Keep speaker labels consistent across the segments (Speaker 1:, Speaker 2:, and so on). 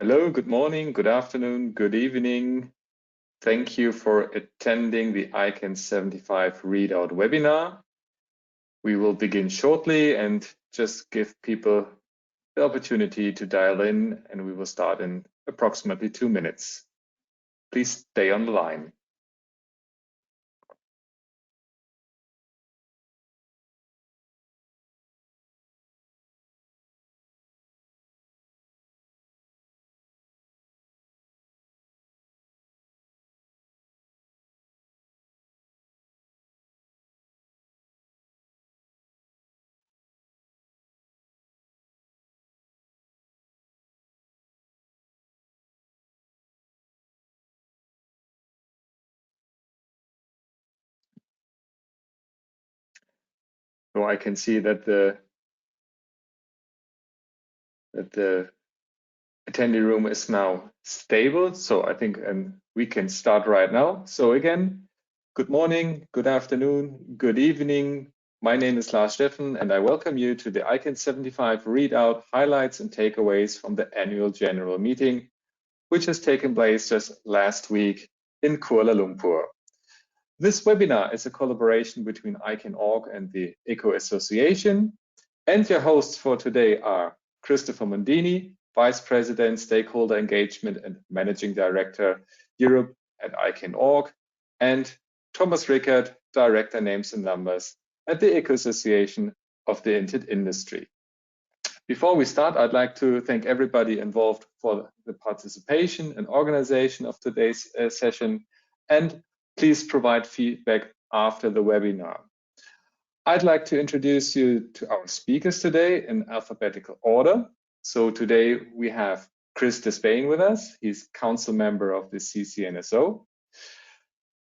Speaker 1: Hello, good morning, good afternoon, good evening. Thank you for attending the ICANN75 Readout webinar. We will begin shortly and just give people the opportunity to dial in, and we will start in approximately 2 minutes. Please stay on the line. So I can see that the attendee room is now stable. So I think we can start right now. So again, good morning, good afternoon, good evening. My name is Lars Steffen, and I welcome you to the ICANN75 Readout highlights and takeaways from the annual general meeting, which has taken place just last week in Kuala Lumpur. This webinar is a collaboration between ICANN.org and the ECO Association, and your hosts for today are Christopher Mondini, Vice President, Stakeholder Engagement and Managing Director, Europe at ICANN.org, and Thomas Rickert, Director, Names and Numbers at the ECO Association of the Internet Industry. Before we start, I'd like to thank everybody involved for the participation and organization of today's session, and please provide feedback after the webinar. I'd like to introduce you to our speakers today in alphabetical order. So today we have Chris Despain with us. He's council member of the CCNSO.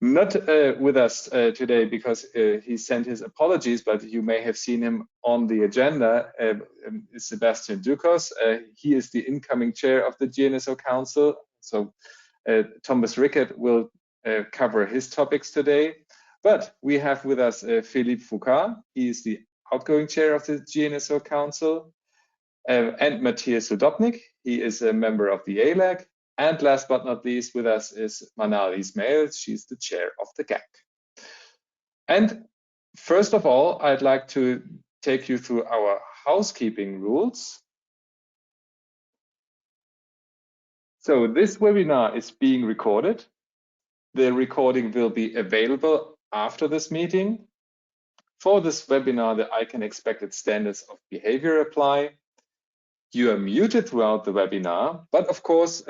Speaker 1: Not with us today because he sent his apologies, but you may have seen him on the agenda. Sebastian Dukos. He is the incoming chair of the GNSO Council. So Thomas Rickert will cover his topics today. But we have with us Philippe Foucault. He is the outgoing chair of the GNSO Council. And Matthias Sudopnik. He is a member of the ALAC. And last but not least with us is Manal Ismail. She's the chair of the GAC. And first of all, I'd like to take you through our housekeeping rules. So this webinar is being recorded. The recording will be available after this meeting. For this webinar, the ICANN expected standards of behavior apply. You are muted throughout the webinar, but of course,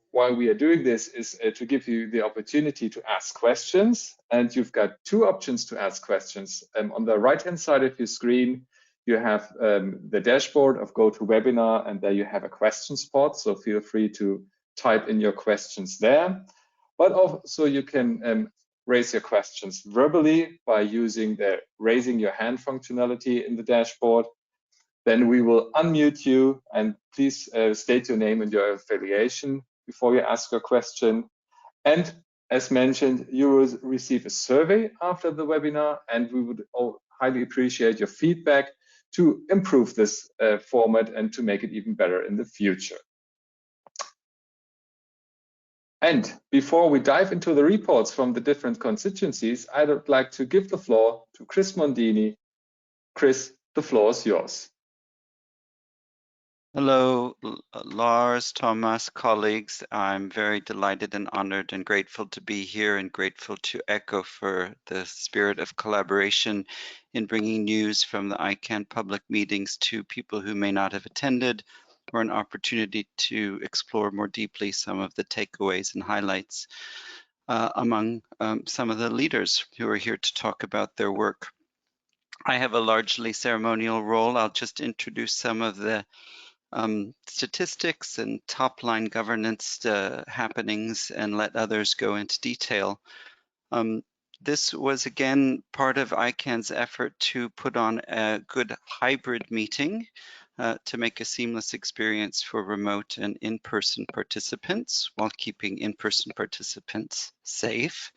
Speaker 1: while we are doing this is to give you the opportunity to ask questions, and you've got two options to ask questions. On the right-hand side of your screen, you have the dashboard of GoToWebinar, and there you have a question spot, so feel free to type in your questions there. But also you can raise your questions verbally by using the raising your hand functionality in the dashboard. Then we will unmute you, and please state your name and your affiliation before you ask your question. And as mentioned, you will receive a survey after the webinar, and we would highly appreciate your feedback to improve this format and to make it even better in the future. And before we dive into the reports from the different constituencies, I would like to give the floor to Chris Mondini. Chris, the floor is yours.
Speaker 2: Hello, Lars, Thomas, colleagues. I'm very delighted and honored and grateful to be here, and grateful to ECHO for the spirit of collaboration in bringing news from the ICANN public meetings to people who may not have attended, or an opportunity to explore more deeply some of the takeaways and highlights among some of the leaders who are here to talk about their work. I have a largely ceremonial role. I'll just introduce some of the statistics and top-line governance happenings and let others go into detail. This was again part of ICANN's effort to put on a good hybrid meeting to make a seamless experience for remote and in-person participants while keeping in-person participants safe.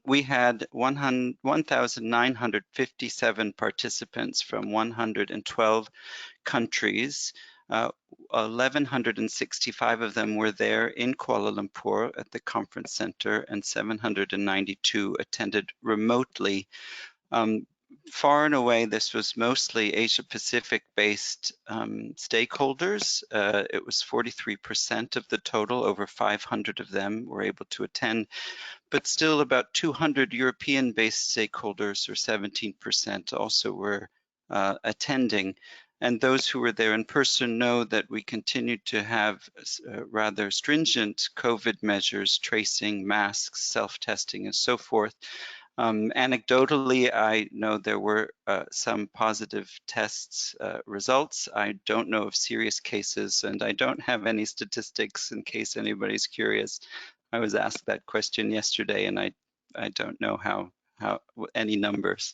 Speaker 2: We had 1,957 participants from 112 countries. 1,165 of them were there in Kuala Lumpur at the conference center, and 792 attended remotely. Far and away, this was mostly Asia-Pacific based stakeholders. It was 43% of the total, over 500 of them were able to attend, but still about 200 European-based stakeholders, or 17%, also were attending. And those who were there in person know that we continued to have rather stringent COVID measures, tracing, masks, self-testing, and so forth. Anecdotally, I know there were some positive tests results. I don't know of serious cases, and I don't have any statistics in case anybody's curious. I was asked that question yesterday, and I don't know how any numbers.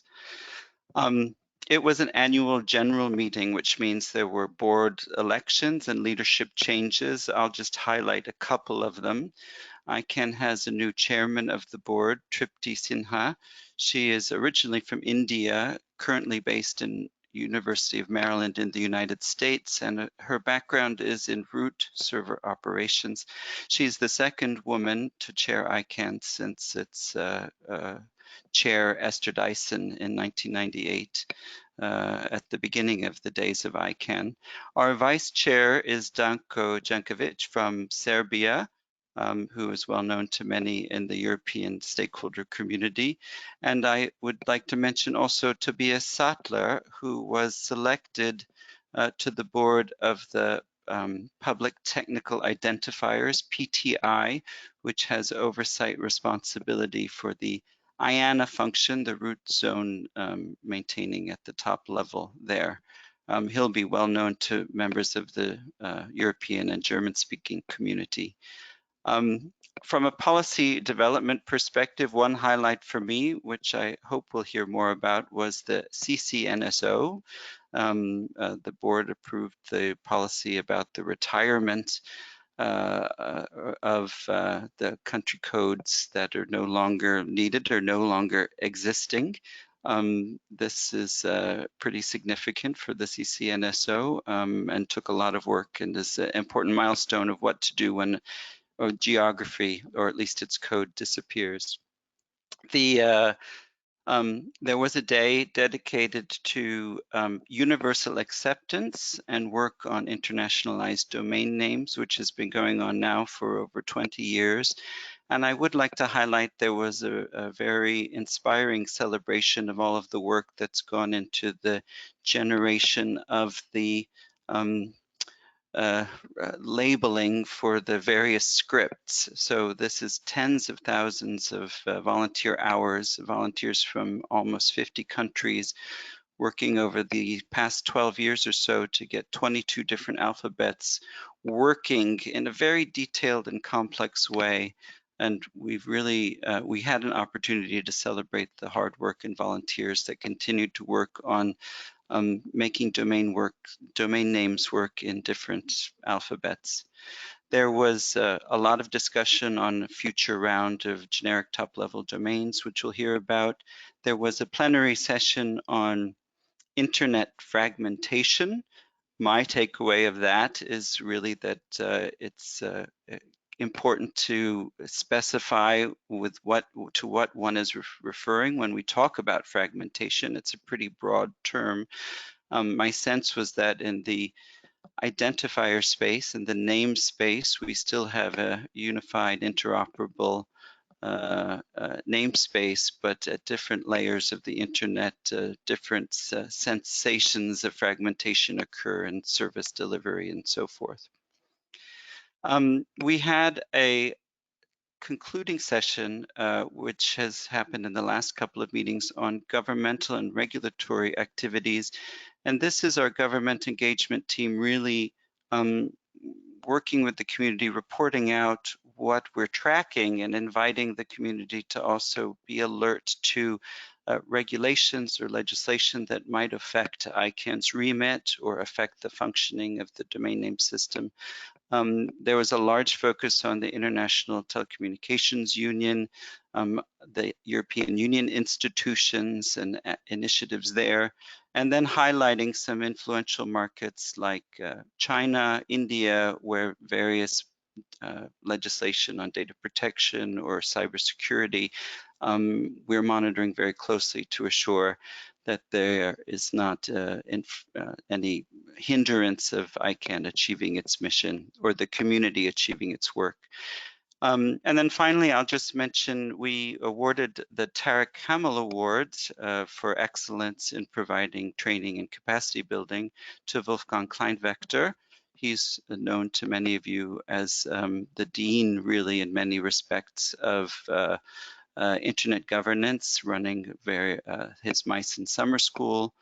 Speaker 2: It was an annual general meeting, which means there were board elections and leadership changes. I'll just highlight a couple of them. ICANN has a new chairman of the board, Tripti Sinha. She is originally from India, currently based in University of Maryland in the United States, and her background is in root server operations. She's the second woman to chair ICANN since its chair, Esther Dyson, in 1998. At the beginning of the days of ICANN. Our vice chair is Danko Jankovic from Serbia, who is well known to many in the European stakeholder community. And I would like to mention also Tobias Sattler, who was selected to the board of the Public Technical Identifiers, PTI, which has oversight responsibility for the IANA function, the root zone maintaining at the top level there. He'll be well known to members of the European and German-speaking community. From a policy development perspective, one highlight for me, which I hope we'll hear more about, was the CCNSO. The board approved the policy about the retirement of the country codes that are no longer needed or no longer existing. This is pretty significant for the CCNSO and took a lot of work, and is an important milestone of what to do when geography, or at least its code, disappears. There was a day dedicated to universal acceptance and work on internationalized domain names, which has been going on now for over 20 years. And I would like to highlight there was a very inspiring celebration of all of the work that's gone into the generation of the labeling for the various scripts. So this is tens of thousands of volunteer hours, volunteers from almost 50 countries working over the past 12 years or so to get 22 different alphabets working in a very detailed and complex way. And we've really, we had an opportunity to celebrate the hard work and volunteers that continued to work on making domain names work in different alphabets. There was a lot of discussion on a future round of generic top-level domains, which we'll hear about. There was a plenary session on internet fragmentation. My takeaway of that is really that it's important to specify to what one is referring when we talk about fragmentation. It's a pretty broad term. My sense was that in the identifier space and the name space, we still have a unified, interoperable namespace, but at different layers of the internet, different sensations of fragmentation occur in service delivery and so forth. We had a concluding session, which has happened in the last couple of meetings, on governmental and regulatory activities. And this is our government engagement team really working with the community, reporting out what we're tracking and inviting the community to also be alert to regulations or legislation that might affect ICANN's remit or affect the functioning of the domain name system. There was a large focus on the International Telecommunications Union, the European Union institutions and initiatives there, and then highlighting some influential markets like China, India, where various legislation on data protection or cybersecurity, we're monitoring very closely to assure that there is not any hindrance of ICANN achieving its mission or the community achieving its work. And then finally, I'll just mention we awarded the Tarek Kamel Awards for excellence in providing training and capacity building to Wolfgang Kleinvector. He's known to many of you as the dean, really, in many respects of internet governance, running his Meissen Summer School,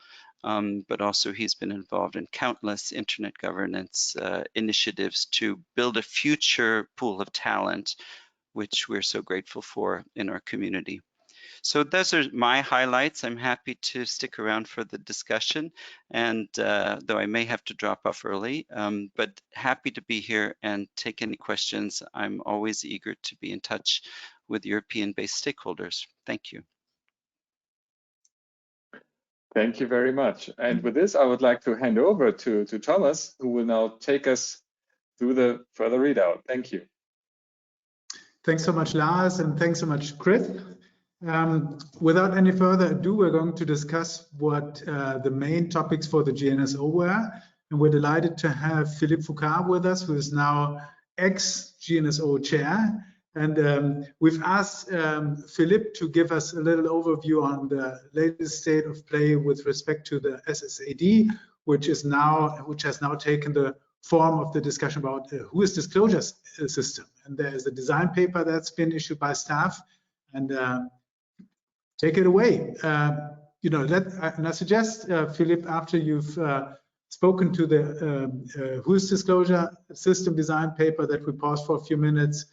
Speaker 2: but also he's been involved in countless internet governance initiatives to build a future pool of talent, which we're so grateful for in our community. So those are my highlights. I'm happy to stick around for the discussion, and though I may have to drop off early, but happy to be here and take any questions. I'm always eager to be in touch with European-based stakeholders. Thank you.
Speaker 1: Thank you very much. And with this, I would like to hand over to Thomas, who will now take us through the further readout. Thank you.
Speaker 3: Thanks so much, Lars, and thanks so much, Chris. Without any further ado, we're going to discuss what the main topics for the GNSO were. And we're delighted to have Philippe Foucault with us, who is now ex-GNSO chair. And we've asked Philippe to give us a little overview on the latest state of play with respect to the SSAD, which has now taken the form of the discussion about who is disclosure system. And there is a design paper that's been issued by staff. And take it away. And I suggest, Philippe, after you've spoken to the who's disclosure system design paper, that we pause for a few minutes,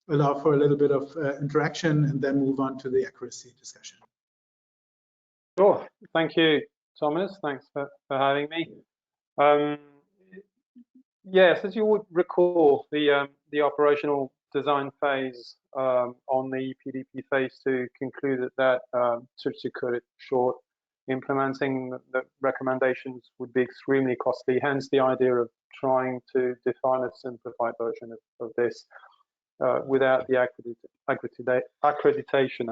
Speaker 3: allow for a little bit of interaction, and then move on to the accuracy discussion.
Speaker 4: Sure. Thank you, Thomas. Thanks for having me. Yes, as you would recall, the operational design phase on the PDP phase 2 concluded that to cut it short, implementing the recommendations would be extremely costly. Hence, the idea of trying to define a simplified version of this without the accreditation,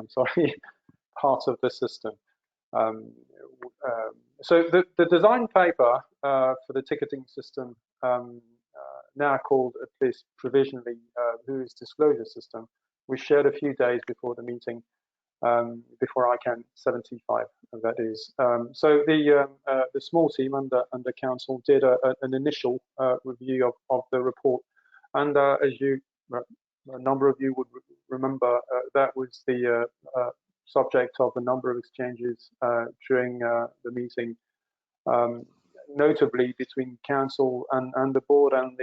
Speaker 4: part of the system. So the design paper for the ticketing system, now called, at least provisionally, who's disclosure system, was shared a few days before the meeting, before ICANN75, that is. So the small team under council did an initial review of the report, and as a number of you would remember, that was the subject of a number of exchanges during the meeting, notably between council and the board, and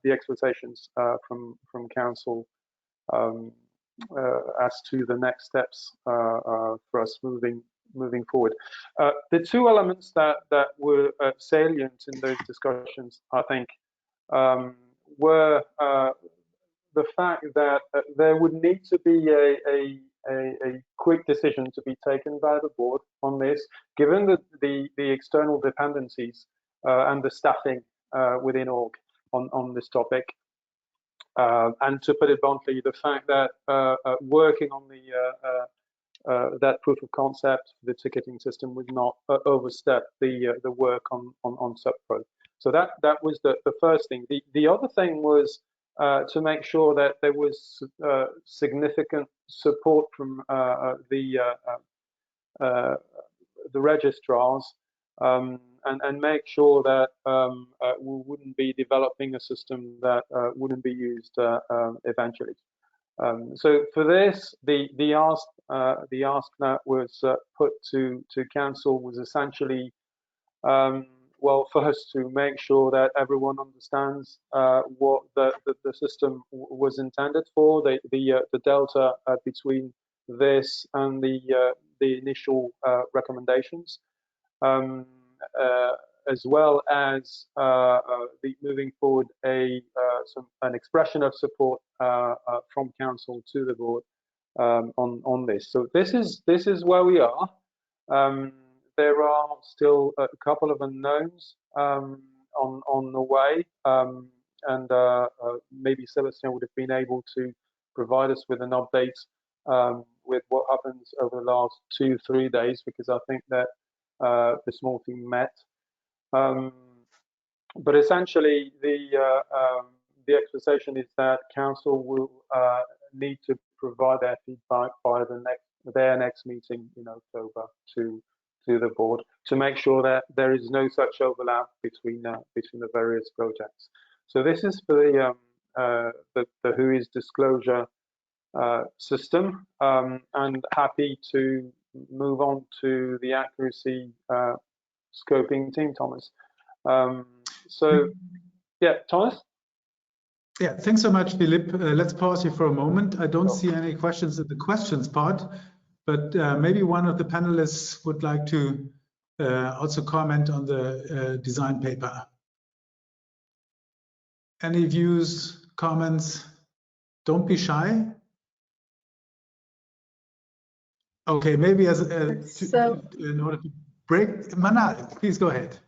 Speaker 4: the expectations from council as to the next steps for us moving forward. The two elements that were salient in those discussions, I think, were the fact that there would need to be a quick decision to be taken by the board on this, given the external dependencies and the staffing within org on this topic. And to put it bluntly, the fact that working on that proof of concept for the ticketing system would not overstep the work on SubPro. So that was the first thing. The other thing was to make sure that there was significant support from the registrars, and make sure that we wouldn't be developing a system that wouldn't be used eventually. So for this, the ask that was put to council was essentially, well, for us to make sure that everyone understands what the system was intended for, the delta between this and the initial recommendations, as well as moving forward an expression of support from council to the board on this. So this is where we are. there are still a couple of unknowns on the way, and maybe Sebastian would have been able to provide us with an update with what happens over the last 2-3 days, because I think that the small team met. But essentially, the expectation is that Council will need to provide their feedback by their next meeting in October to the board, to make sure that there is no such overlap between the various projects. So this is for the WHOIS disclosure system, and happy to move on to the accuracy scoping team, Thomas. So yeah, Thomas.
Speaker 3: Yeah, thanks so much, Philippe. Let's pause here for a moment. I don't see any questions in the questions pod, but maybe one of the panelists would like to also comment on the design paper. Any views, comments? Don't be shy. Okay, maybe in order to break, Manal, please go ahead.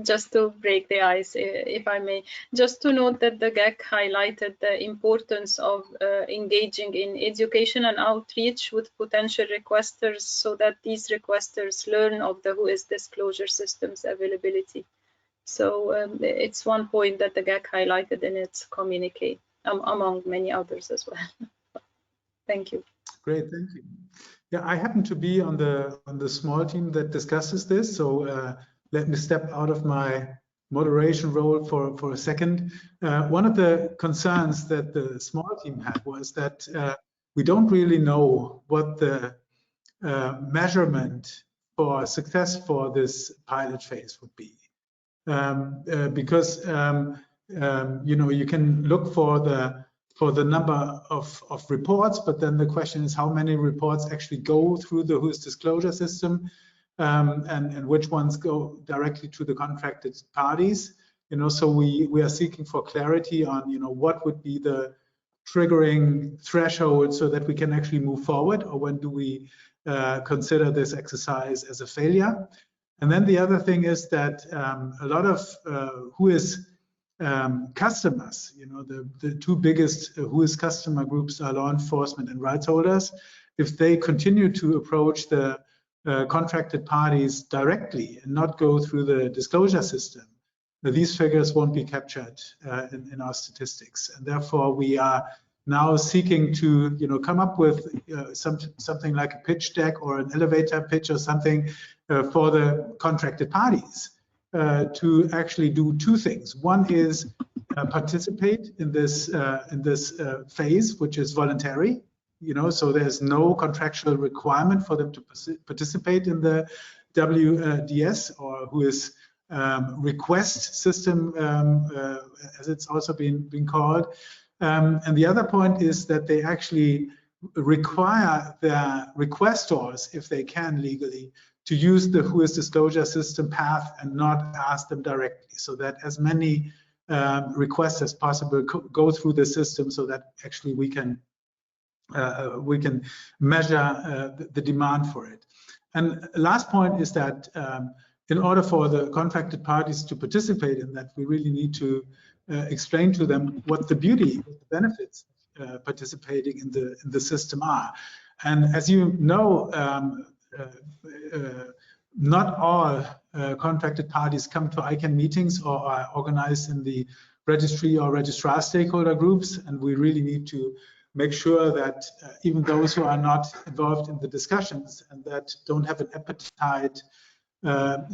Speaker 5: Just to break the ice, if I may, just to note that the GAC highlighted the importance of engaging in education and outreach with potential requesters, so that these requesters learn of the WHOIS disclosure system's availability. So it's one point that the GAC highlighted in its communique, among many others as well. Thank you.
Speaker 3: Great, thank you. Yeah, I happen to be on the small team that discusses this, so let me step out of my moderation role for a second. One of the concerns that the small team had was that we don't really know what the measurement for success for this pilot phase would be, because you can look for the number of reports, but then the question is how many reports actually go through the WHOIS disclosure system, and which ones go directly to the contracted parties. So we are seeking for clarity on what would be the triggering threshold so that we can actually move forward, or when do we consider this exercise as a failure. And then the other thing is that a lot of WHOIS customers, the two biggest WHOIS customer groups are law enforcement and rights holders. If they continue to approach the contracted parties directly and not go through the disclosure system, these figures won't be captured in our statistics. And therefore, we are now seeking to come up with something like a pitch deck or an elevator pitch or something for the contracted parties to actually do two things. One is participate in this phase, which is voluntary. So there's no contractual requirement for them to participate in the WDS or WHOIS request system, as it's also been called. And the other point is that they actually require the requestors, if they can legally, to use the WHOIS disclosure system path and not ask them directly, so that as many requests as possible go through the system, so that actually we can measure the demand for it. And last point is that in order for the contracted parties to participate in that, we really need to explain to them what the beauty, what the benefits of participating in the system are. And as you know, not all contracted parties come to ICANN meetings or are organized in the registry or registrar stakeholder groups, and we really need to make sure that even those who are not involved in the discussions and that don't have an appetite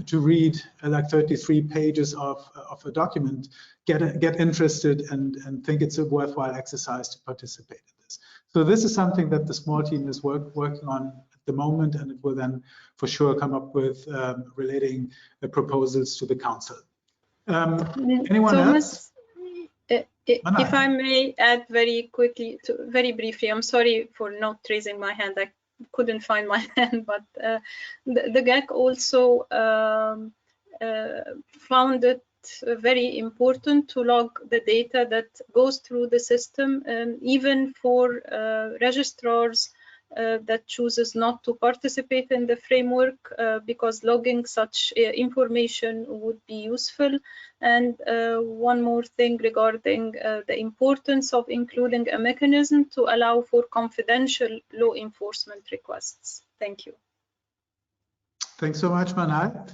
Speaker 3: to read like 33 pages of a document get interested and think it's a worthwhile exercise to participate in this. So this is something that the small team is working on at the moment, and it will then for sure come up with relating proposals to the council. Anyone else?
Speaker 5: If I may add very quickly, very briefly, I'm sorry for not raising my hand. I couldn't find my hand, but the GAC also found it very important to log the data that goes through the system, even for registrars that chooses not to participate in the framework because logging such information would be useful. And one more thing regarding the importance of including a mechanism to allow for confidential law enforcement requests. Thank you.
Speaker 3: Thanks so much, Manal.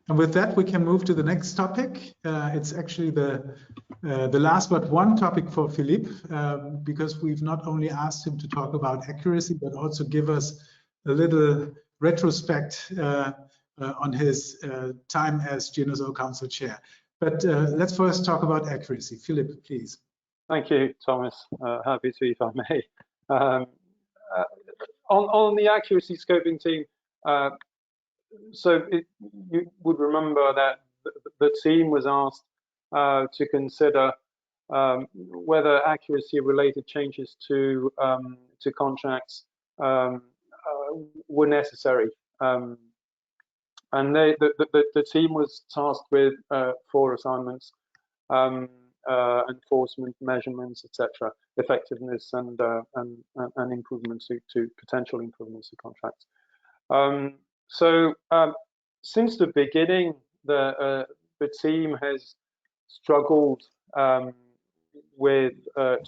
Speaker 3: And with that, we can move to the next topic. It's actually the last but one topic for Philippe, because we've not only asked him to talk about accuracy, but also give us a little retrospect on his time as GNSO Council Chair. But let's first talk about accuracy. Philippe, please.
Speaker 4: Thank you, Thomas. Happy to, if I may. On the accuracy scoping team, so you would remember that the team was asked to consider whether accuracy-related changes to contracts were necessary, and the team was tasked with 4 assignments: enforcement, measurements, etc., effectiveness, and improvements to potential improvements to contracts. So since the beginning, the team has struggled with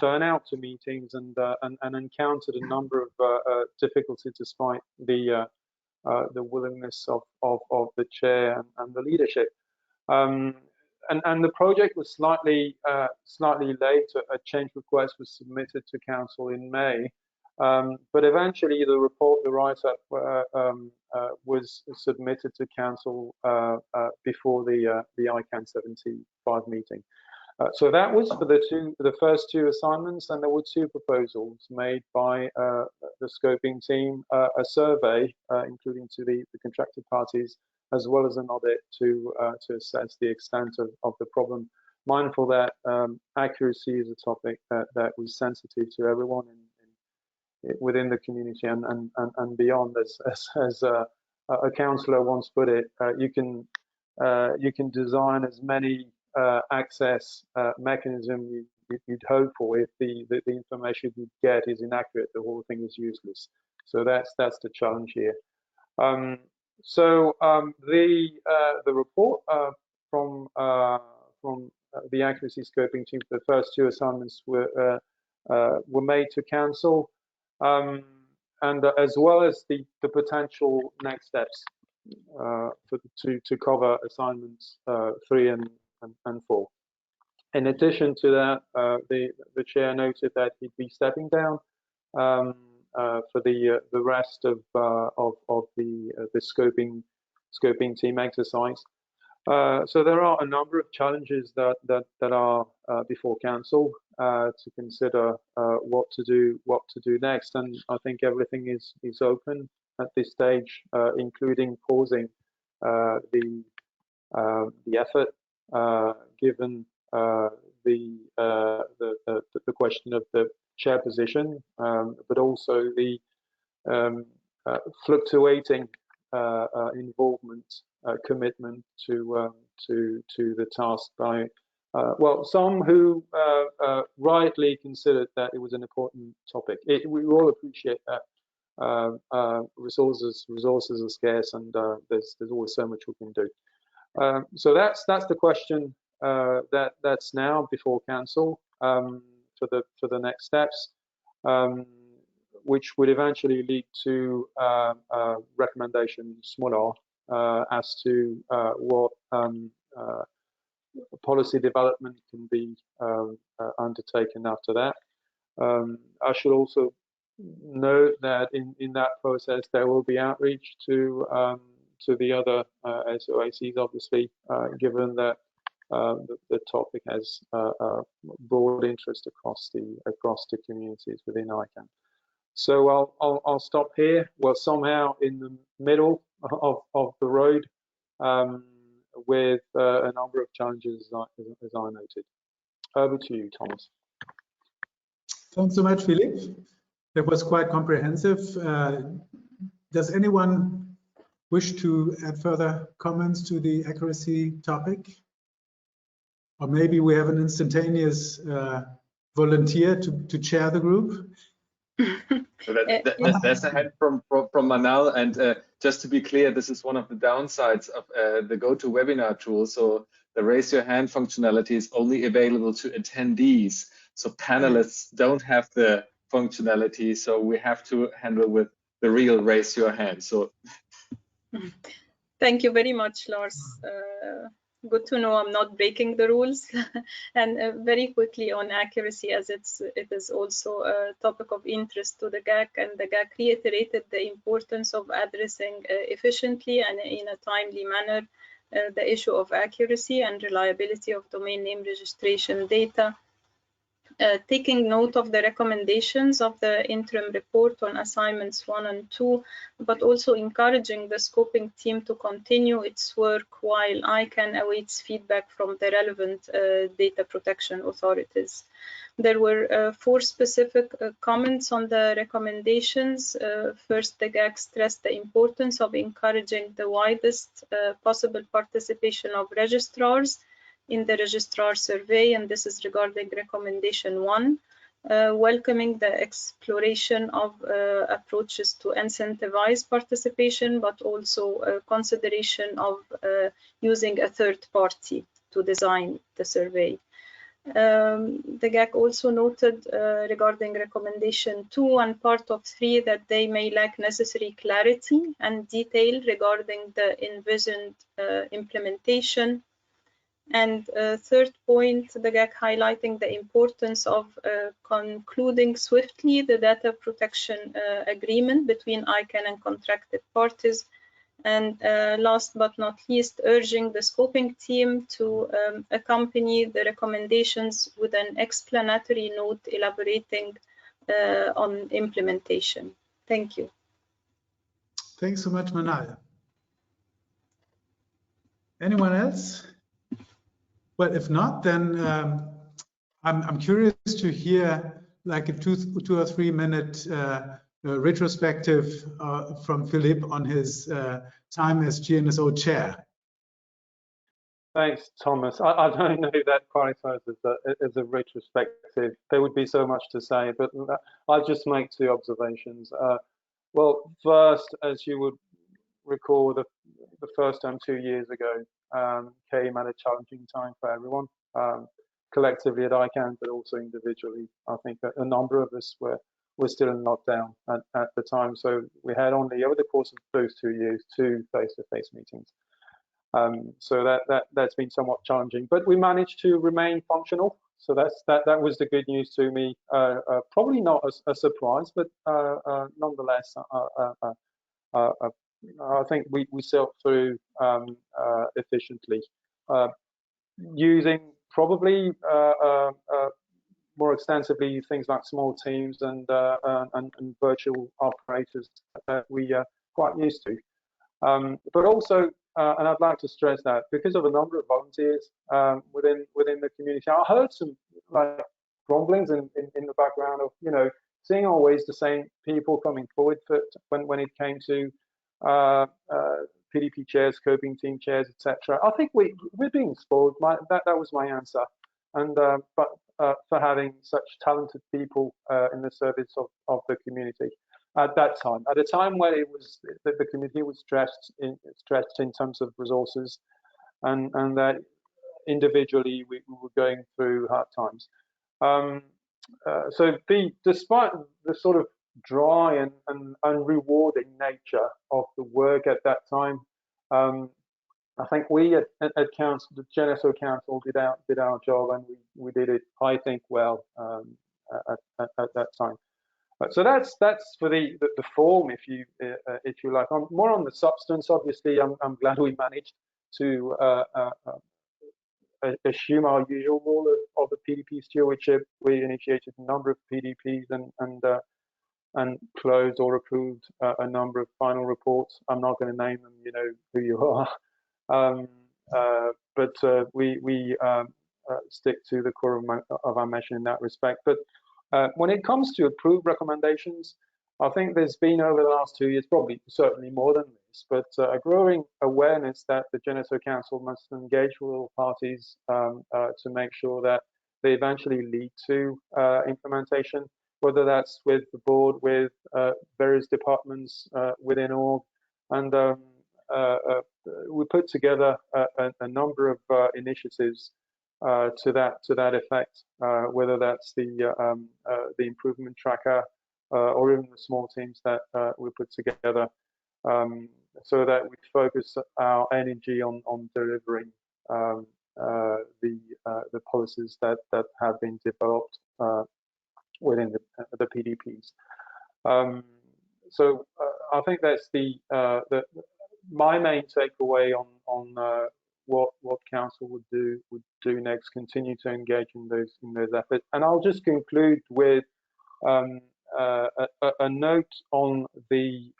Speaker 4: turnout to meetings and encountered a number of difficulties despite the willingness of the chair and the leadership. And the project was slightly late. A change request was submitted to council in May. But eventually, the report, the write-up, was submitted to council before the ICANN75 meeting. So that was for the first 2 assignments, and there were 2 proposals made by the scoping team: a survey, including to the contracted parties, as well as an audit to assess the extent of the problem. Mindful that accuracy is a topic that was sensitive to everyone within the community and beyond. As a councillor once put it, you can design as many access mechanism you'd hope for. If the information you get is inaccurate, the whole thing is useless. So that's the challenge here. So the report from the accuracy scoping team for the first 2 assignments were made to council, and as well as the potential next steps to cover assignments 3 and 4. In addition to that, the chair noted that he'd be stepping down for the rest of the scoping team exercise. So there are a number of challenges that are before council to consider what to do next, and I think everything is open at this stage, including pausing the effort, given the question of the chair position, but also the fluctuating involvement, commitment to the task by some who rightly considered that it was an important topic. We all appreciate that resources are scarce, and there's always so much we can do. So that's the question that's now before council for the next steps, which would eventually lead to recommendation smaller as to what policy development can be undertaken after that. I should also note that in that process there will be outreach to the other SOACs, obviously, given that the topic has broad interest across the communities within ICANN. So I'll stop here. We're somehow in the middle of the road with a number of challenges, as I noted. Over to you, Thomas.
Speaker 3: Thanks so much, Philippe. That was quite comprehensive. Does anyone wish to add further comments to the accuracy topic? Or maybe we have an instantaneous volunteer to chair the group.
Speaker 1: So there's a hand from Manal, and just to be clear, this is one of the downsides of the GoToWebinar tool. So the raise your hand functionality is only available to attendees. So panelists don't have the functionality, so we have to handle with the real raise your hand. So
Speaker 5: thank you very much, Lars. Good to know I'm not breaking the rules. And very quickly on accuracy, as it is also a topic of interest to the GAC, and the GAC reiterated the importance of addressing efficiently and in a timely manner the issue of accuracy and reliability of domain name registration data. Taking note of the recommendations of the interim report on assignments 1 and 2, but also encouraging the scoping team to continue its work while ICANN awaits feedback from the relevant data protection authorities. There were 4 specific comments on the recommendations. First, the GAC stressed the importance of encouraging the widest possible participation of registrars in the registrar survey, and this is regarding recommendation 1, welcoming the exploration of approaches to incentivize participation, but also consideration of using a third party to design the survey. The GAC also noted regarding recommendation 2 and part of 3 that they may lack necessary clarity and detail regarding the envisioned implementation. And third point, the GAC highlighting the importance of concluding swiftly the data protection agreement between ICANN and contracted parties. And last but not least, urging the scoping team to accompany the recommendations with an explanatory note elaborating on implementation. Thank you.
Speaker 3: Thanks so much, Manal. Anyone else? Well, if not, then I'm curious to hear like a two or 3 minute retrospective from Philippe on his time as GNSO chair.
Speaker 4: Thanks, Thomas. I don't know if that qualifies as a retrospective. There would be so much to say, but I'll just make 2 observations. Well, first, as you would recall, the first time 2 years ago came at a challenging time for everyone, collectively at ICANN, but also individually. I think that a number of us were still in lockdown at the time, so we had only over the course of those 2 years 2 face-to-face meetings. So that's been somewhat challenging, but we managed to remain functional. So that was the good news to me. Probably not a surprise, but nonetheless, I think we sailed through efficiently, using probably more extensively things like small teams and virtual operators that we are quite used to. But also, and I'd like to stress that because of a number of volunteers within the community, I heard some like grumblings in the background of, you know, seeing always the same people coming forward when it came to PDP chairs, scoping team chairs, etc. I think we're being spoiled. That was my answer. And but for having such talented people in the service of the community at that time, at a time where it was the community was stretched in terms of resources, and that individually we were going through hard times. So despite the sort of dry and unrewarding nature of the work at that time, I think we at Council, the GNSO Council, did our job, and we did it, I think, well at that time. So that's for the form, if you like. More on the substance, obviously, I'm glad we managed to assume our usual role of the PDP stewardship. We initiated a number of PDPs and closed or approved a number of final reports. I'm not going to name them, you know who you are. But we stick to the core of our mission in that respect. But when it comes to approved recommendations, I think there's been over the last 2 years, certainly more than this, but a growing awareness that the GNSO Council must engage with all parties to make sure that they eventually lead to implementation. whether that's with the board, with various departments within org, and we put together a number of initiatives to that effect, whether that's the improvement tracker or even the small teams that we put together, so that we focus our energy on delivering the policies that have been developed within the PDPs. So I think that's my main takeaway on what council would do next. Continue to engage in those efforts, and I'll just conclude with a note on the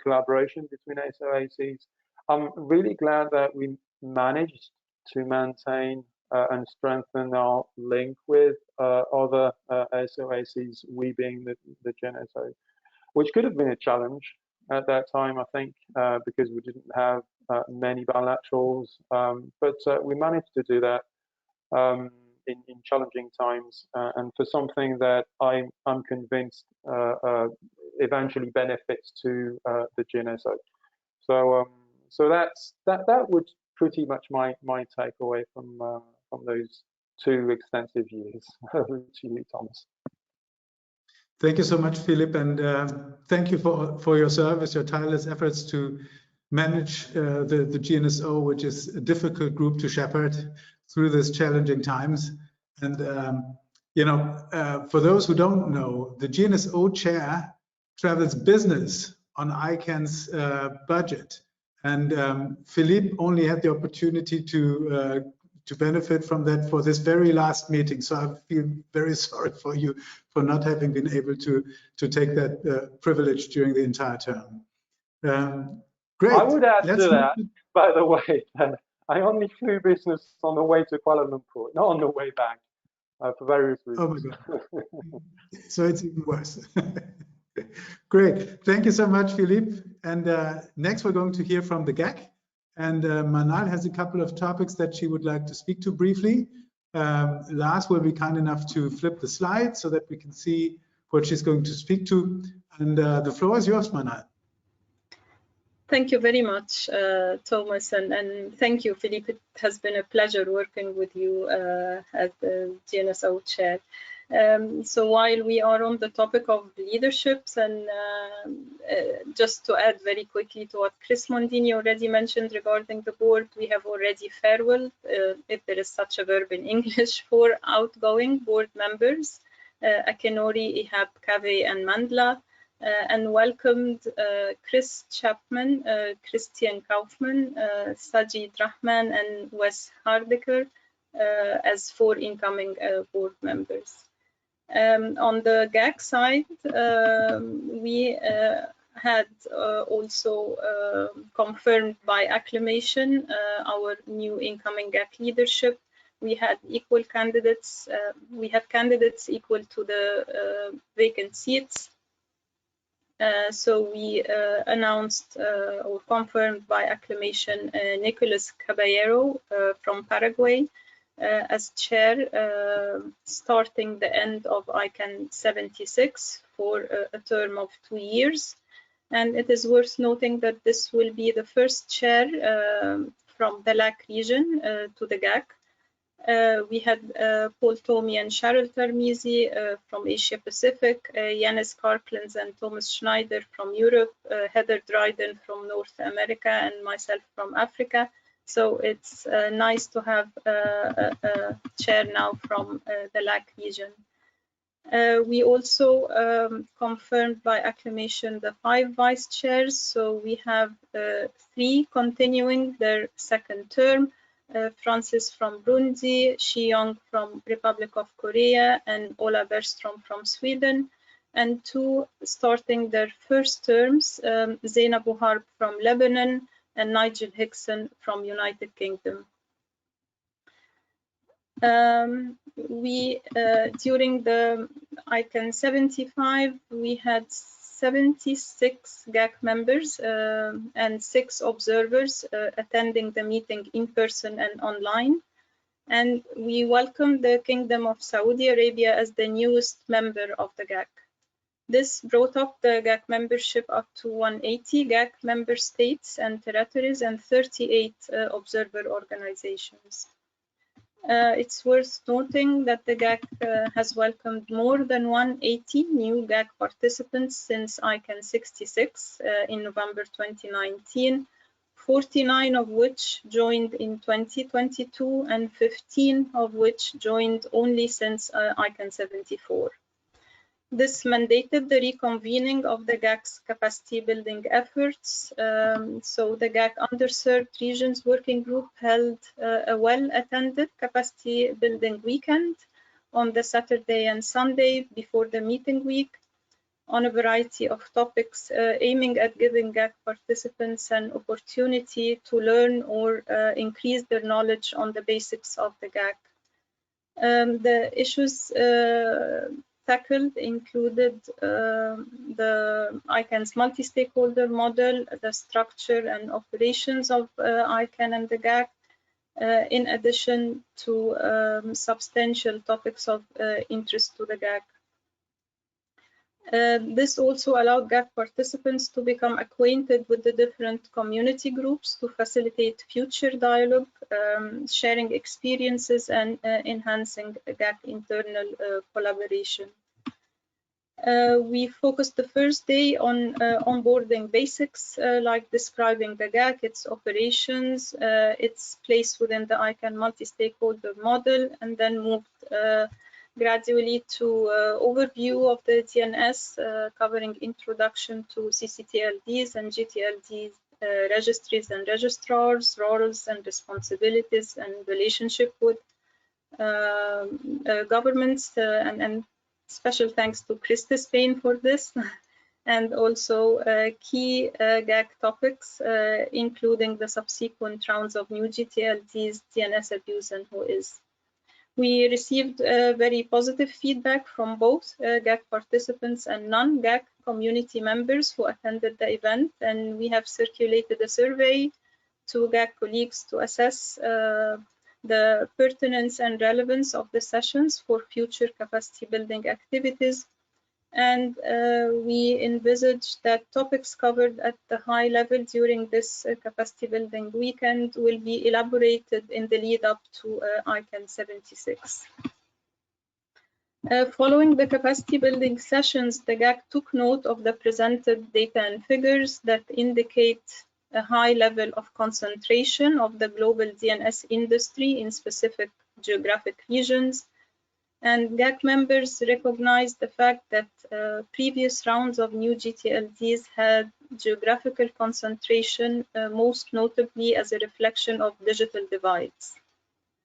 Speaker 4: collaboration between SOACs. I'm really glad that we managed to maintain and strengthen our link with other SOACs, we being the GNSO, which could have been a challenge at that time, I think, because we didn't have many bilaterals, but we managed to do that in challenging times, and for something that I'm convinced eventually benefits to the GNSO. So that would pretty much my takeaway from those 2 extensive years. Over to you, Thomas.
Speaker 3: Thank you so much, Philip, and thank you for your service, your tireless efforts to manage the GNSO, which is a difficult group to shepherd through these challenging times. And you know, for those who don't know, the GNSO chair travels business on ICANN's budget, and Philippe only had the opportunity to benefit from that for this very last meeting. So I feel very sorry for you for not having been able to take that privilege during the entire term. Great.
Speaker 4: I would add to that, by the way, I only flew business on the way to Kuala Lumpur, not on the way back, for various reasons.
Speaker 3: Oh my God. So it's even worse. Great. Thank you so much, Philippe. And next we're going to hear from the GAC. And Manal has a couple of topics that she would like to speak to briefly. Lars will be kind enough to flip the slide so that we can see what she's going to speak to. And the floor is yours, Manal.
Speaker 5: Thank you very much, Thomas, and thank you, Philippe. It has been a pleasure working with you as the GNSO chair. So while we are on the topic of leaderships, and just to add very quickly to what Chris Mondini already mentioned regarding the board, we have already farewelled, if there is such a verb in English, for outgoing board members, Akinori, Ihab, Kave, and Mandla, and welcomed Chris Chapman, Christian Kaufman, Sajid Rahman, and Wes Hardiker as 4 incoming board members. On the GAC side, we had also confirmed by acclamation our new incoming GAC leadership. We had equal candidates. We have candidates equal to the vacant seats. So we announced or confirmed by acclamation Nicolas Caballero from Paraguay as chair, starting the end of ICANN76 for a term of 2 years. And it is worth noting that this will be the first chair from the LAC region to the GAC. We had Paul Tomey and Cheryl Termizi from Asia Pacific, Yanis Karklins and Thomas Schneider from Europe, Heather Dryden from North America, and myself from Africa. So it's nice to have a chair now from the LAC region. We also confirmed by acclamation the 5 vice chairs. So we have 3 continuing their 2nd term. Francis from Burundi, Shiyong from Republic of Korea, and Ola Bergstrom from Sweden, and 2 starting their 1st terms, Zeina Bouharb from Lebanon and Nigel Hickson from United Kingdom. During the ICANN75, we had 76 GAC members and 6 observers attending the meeting in person and online. And we welcome the Kingdom of Saudi Arabia as the newest member of the GAC. This brought up the GAC membership up to 180 GAC member states and territories and 38 observer organizations. It's worth noting that the GAC has welcomed more than 180 new GAC participants since ICANN76 in November 2019, 49 of which joined in 2022 and 15 of which joined only since ICANN74. This mandated the reconvening of the GAC's capacity building efforts. So the GAC Underserved Regions Working Group held a well-attended capacity building weekend on the Saturday and Sunday before the meeting week on a variety of topics aiming at giving GAC participants an opportunity to learn or increase their knowledge on the basics of the GAC. The issues tackled included the ICANN's multi-stakeholder model, the structure and operations of ICANN and the GAC, in addition to substantial topics of interest to the GAC. This also allowed GAC participants to become acquainted with the different community groups to facilitate future dialogue, sharing experiences and enhancing GAC internal collaboration. We focused the first day on onboarding basics, like describing the GAC, its operations, its place within the ICANN multi-stakeholder model, and then moved gradually to overview of the DNS, covering introduction to CCTLDs and GTLDs, registries and registrars, roles and responsibilities, and relationship with governments, and special thanks to Krista Spain for this, and also key GAC topics, including the subsequent rounds of new GTLDs, DNS abuse, and WHOIS. We received very positive feedback from both GAC participants and non-GAC community members who attended the event, and we have circulated a survey to GAC colleagues to assess the pertinence and relevance of the sessions for future capacity building activities. And we envisage that topics covered at the high level during this capacity building weekend will be elaborated in the lead up to ICANN76. Following the capacity building sessions, the GAC took note of the presented data and figures that indicate a high level of concentration of the global DNS industry in specific geographic regions. And GAC members recognized the fact that previous rounds of new GTLDs had geographical concentration, most notably as a reflection of digital divides,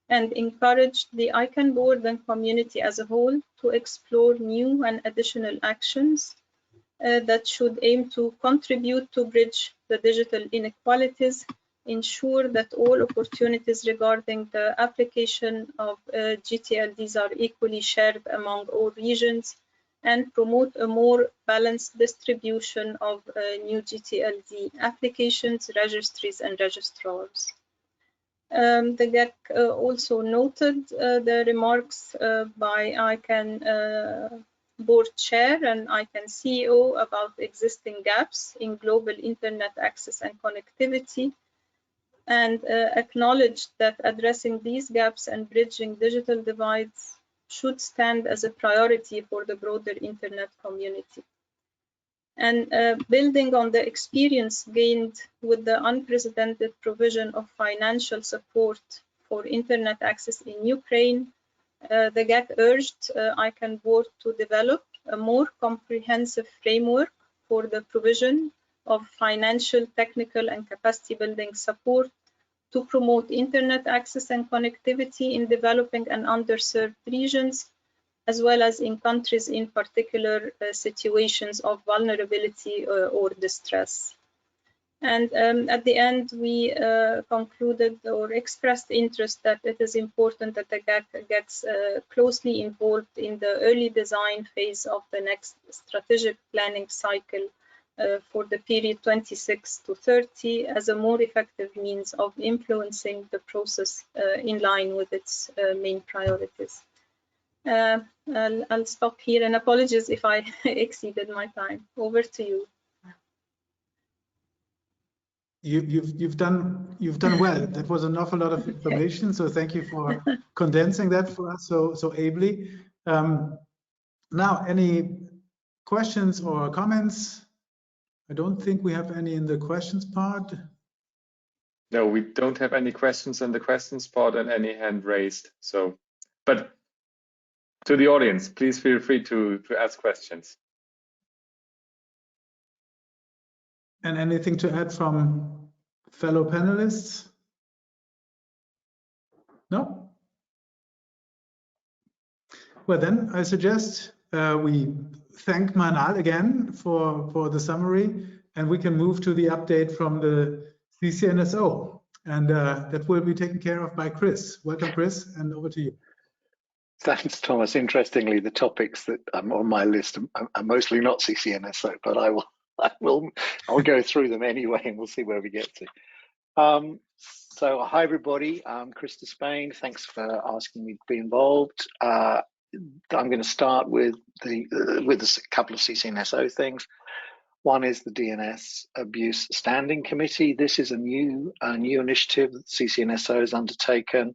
Speaker 5: and encouraged the ICANN board and community as a whole to explore new and additional actions that should aim to contribute to bridge the digital inequalities, ensure that all opportunities regarding the application of GTLDs are equally shared among all regions, and promote a more balanced distribution of new GTLD applications, registries, and registrars. The GAC also noted the remarks by ICANN board chair and ICANN CEO about existing gaps in global internet access and connectivity, and acknowledged that addressing these gaps and bridging digital divides should stand as a priority for the broader internet community. And building on the experience gained with the unprecedented provision of financial support for internet access in Ukraine, the GAC urged ICANN board to develop a more comprehensive framework for the provision of financial, technical, and capacity building support to promote internet access and connectivity in developing and underserved regions, as well as in countries in particular situations of vulnerability or distress. And at the end, we concluded or expressed interest that it is important that the GAC gets closely involved in the early design phase of the next strategic planning cycle for the period 26 to 30 as a more effective means of influencing the process in line with its main priorities. I'll stop here, and apologies if I exceeded my time. Over to you.
Speaker 3: You've done well. That was an awful lot of information, so thank you for condensing that for us so ably. Now, any questions or comments? I don't think we have any in the questions part.
Speaker 1: No, we don't have any questions in the questions part and any hand raised. So, but to the audience, please feel free to ask questions.
Speaker 3: And anything to add from fellow panelists? No? Well, then I suggest we thank Manal again for the summary, and we can move to the update from the CCNSO, and that will be taken care of by Chris. Welcome, Chris, and over to you.
Speaker 6: Thanks, Thomas. Interestingly, the topics that are on my list are mostly not CCNSO, but I'll go through them anyway, and we'll see where we get to. So, hi everybody. I'm Chris de Spain. Thanks for asking me to be involved. I'm going to start with a couple of CCNSO things. One is the DNS Abuse Standing Committee. This is a new initiative that CCNSO has undertaken.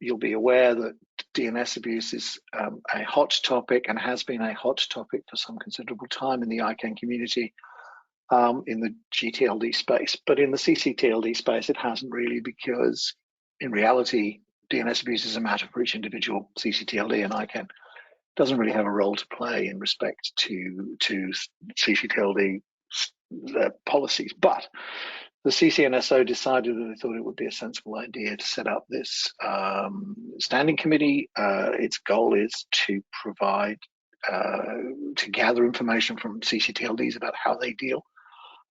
Speaker 6: You'll be aware that DNS abuse is a hot topic and has been a hot topic for some considerable time in the ICANN community, in the GTLD space. But in the CCTLD space, it hasn't really, because in reality, DNS abuse is a matter for each individual CCTLD, and ICANN doesn't really have a role to play in respect to CCTLD policies. But the CCNSO decided that they thought it would be a sensible idea to set up this standing committee. Its goal is to provide, to gather information from CCTLDs about how they deal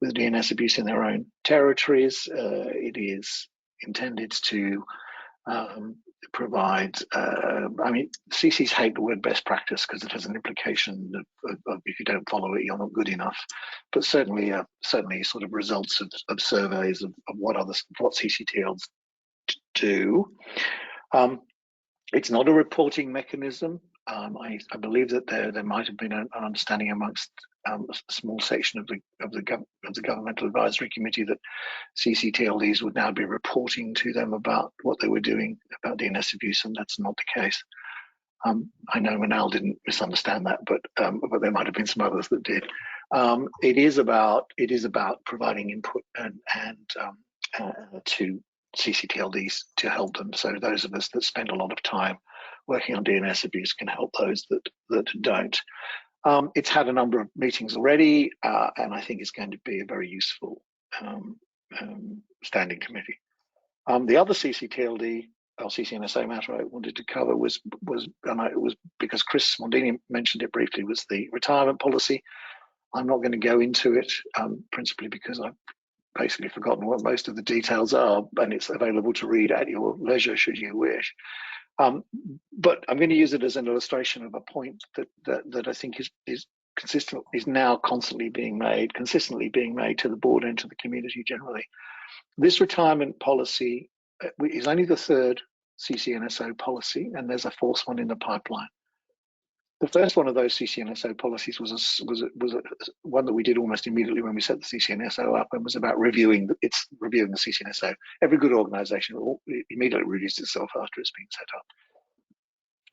Speaker 6: with DNS abuse in their own territories. It is intended to provide, I mean, CCs hate the word best practice because it has an implication of if you don't follow it, you're not good enough. But certainly sort of results of surveys of what CCTLs do. It's not a reporting mechanism. I believe that there might have been an understanding amongst a small section of the governmental advisory committee that CCTLDs would now be reporting to them about what they were doing about DNS abuse, and that's not the case. I know Manal didn't misunderstand that, but there might have been some others that did. It is about providing input and to CCTLDs to help them. So those of us that spend a lot of time working on DNS abuse can help those that don't. It's had a number of meetings already, and I think it's going to be a very useful standing committee. The other CCTLD or CCNSO matter I wanted to cover was because Chris Mondini mentioned it briefly, was the retirement policy. I'm not going to go into it, principally because I've basically forgotten what most of the details are, and it's available to read at your leisure should you wish. But I'm going to use it as an illustration of a point that I think is now consistently being made to the board and to the community generally. This retirement policy is only the third CCNSO policy, and there's a fourth one in the pipeline. The first one of those CCNSO policies was one that we did almost immediately when we set the CCNSO up, and was about reviewing the CCNSO. Every good organization immediately reviews itself after it's been set up.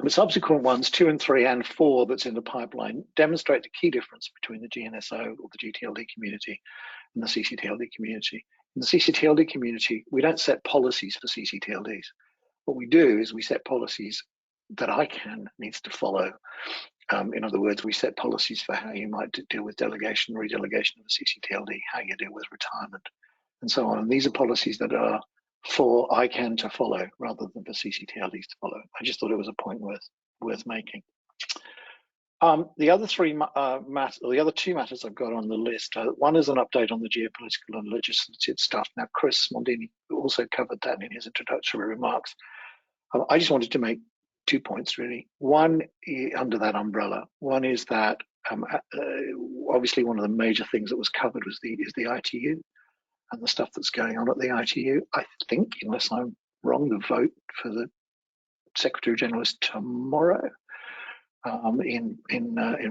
Speaker 6: The subsequent ones, 2 and 3 and 4, that's in the pipeline, demonstrate the key difference between the GNSO or the GTLD community and the CCTLD community. In the CCTLD community, we don't set policies for CCTLDs. What we do is we set policies that ICANN needs to follow. In other words, we set policies for how you might deal with delegation, redelegation of a CCTLD, how you deal with retirement, and so on. And these are policies that are for ICANN to follow rather than for CCTLDs to follow. I just thought it was a point worth making. The other two matters I've got on the list. One is an update on the geopolitical and legislative stuff. Now, Chris Mondini also covered that in his introductory remarks. I just wanted to make 2 points really. One under that umbrella. One is that obviously one of the major things that was covered was the ITU and the stuff that's going on at the ITU. I think, unless I'm wrong, the vote for the Secretary General is tomorrow in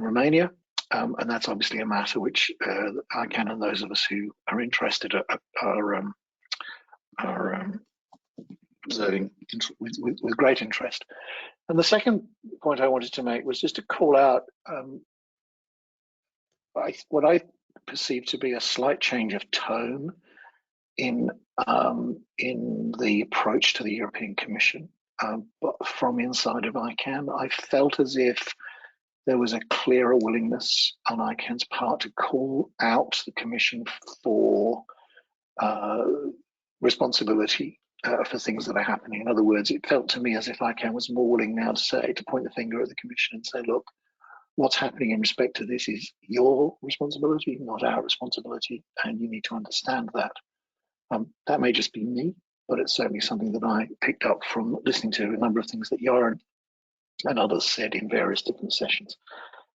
Speaker 6: Romania, and that's obviously a matter which ICANN and those of us who are interested are observing with great interest. And the second point I wanted to make was just to call out what I perceive to be a slight change of tone in the approach to the European Commission. But from inside of ICANN, I felt as if there was a clearer willingness on ICANN's part to call out the Commission for responsibility for things that are happening. In other words, it felt to me as if ICANN was more willing now to point the finger at the Commission and say, look, what's happening in respect to this is your responsibility, not our responsibility, and you need to understand that. That may just be me, but it's certainly something that I picked up from listening to a number of things that Joran and others said in various different sessions.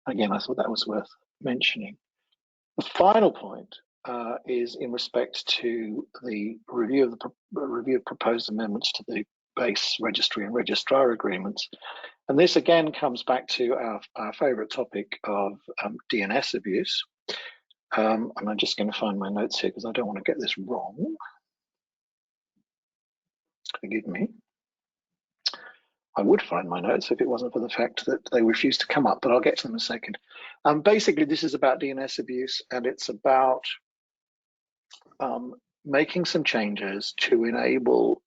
Speaker 6: Again, I thought that was worth mentioning. The final point is in respect to the review of proposed amendments to the base registry and registrar agreements. And this again comes back to our favorite topic of DNS abuse. And I'm just going to find my notes here because I don't want to get this wrong. Forgive me. I would find my notes if it wasn't for the fact that they refused to come up, but I'll get to them in a second. Basically, this is about DNS abuse, and it's about making some changes to enable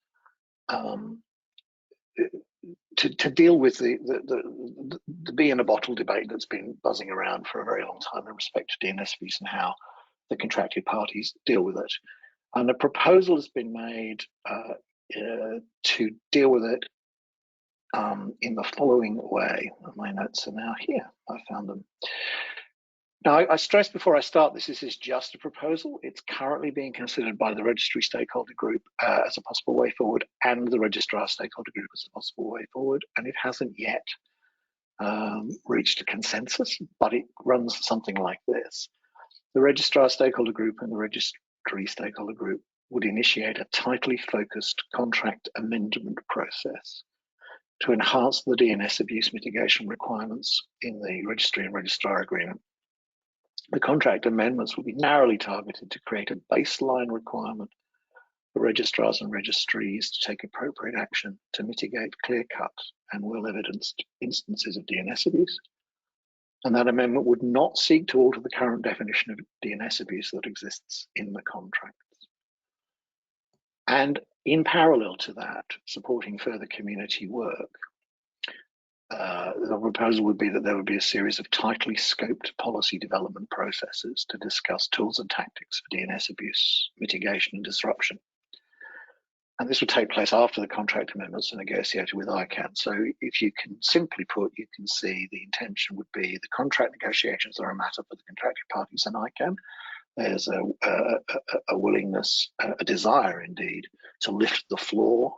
Speaker 6: to deal with the bee in a bottle debate that's been buzzing around for a very long time in respect to DNS abuse and how the contracted parties deal with it. And a proposal has been made to deal with it in the following way. My notes are now here. I found them. Now, I stressed before I start this is just a proposal. It's currently being considered by the registry stakeholder group as a possible way forward and the registrar stakeholder group as a possible way forward. And it hasn't yet reached a consensus, but it runs something like this. The registrar stakeholder group and the registry stakeholder group would initiate a tightly focused contract amendment process to enhance the DNS abuse mitigation requirements in the registry and registrar agreement. The contract amendments will be narrowly targeted to create a baseline requirement for registrars and registries to take appropriate action to mitigate clear-cut and well-evidenced instances of DNS abuse. And that amendment would not seek to alter the current definition of DNS abuse that exists in the contracts. And in parallel to that, supporting further community work, the proposal would be that there would be a series of tightly scoped policy development processes to discuss tools and tactics for DNS abuse, mitigation and disruption. And this would take place after the contract amendments are negotiated with ICANN. So if you can simply put, you can see the intention would be the contract negotiations are a matter for the contracted parties and ICANN. There's a willingness, a desire indeed, to lift the floor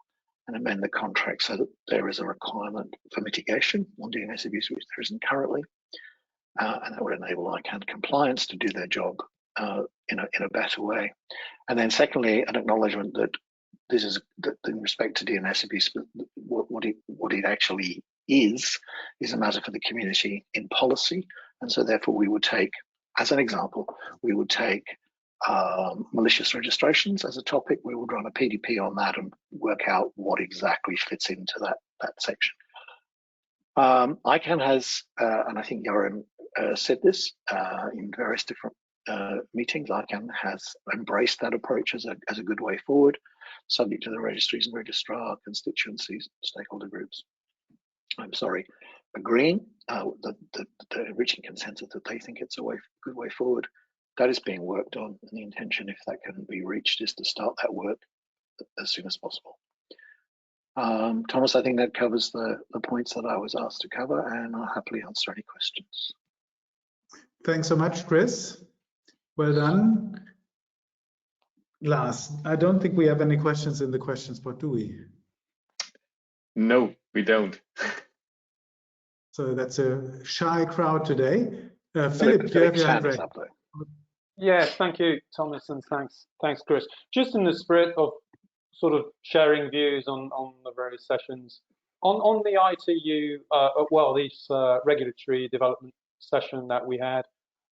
Speaker 6: and amend the contract so that there is a requirement for mitigation on DNS abuse, which there isn't currently, and that would enable ICANN compliance to do their job in a better way. And then secondly, an acknowledgement that this is that in respect to DNS abuse, what it actually is a matter for the community in policy, and so therefore we would take, as an example, we would take malicious registrations as a topic. We would run a PDP on that and work out what exactly fits into that section. ICANN has, and I think Joran said this in various different meetings, ICANN has embraced that approach as a good way forward, subject to the registries and registrar constituencies, stakeholder groups. Agreeing that reaching consensus that they think it's a good way forward. That is being worked on, and the intention, if that can be reached, is to start that work as soon as possible. Thomas, I think that covers the points that I was asked to cover, and I'll happily answer any questions.
Speaker 3: Thanks so much, Chris. Well done. Lars, I don't think we have any questions in the questions spot, do we?
Speaker 1: No, we don't.
Speaker 3: So that's a shy crowd today. Philip, you have your hand raised.
Speaker 4: Yes, thank you, Thomas, and thanks, Chris. Just in the spirit of sort of sharing views on the various sessions, on the ITU, well, this regulatory development session that we had,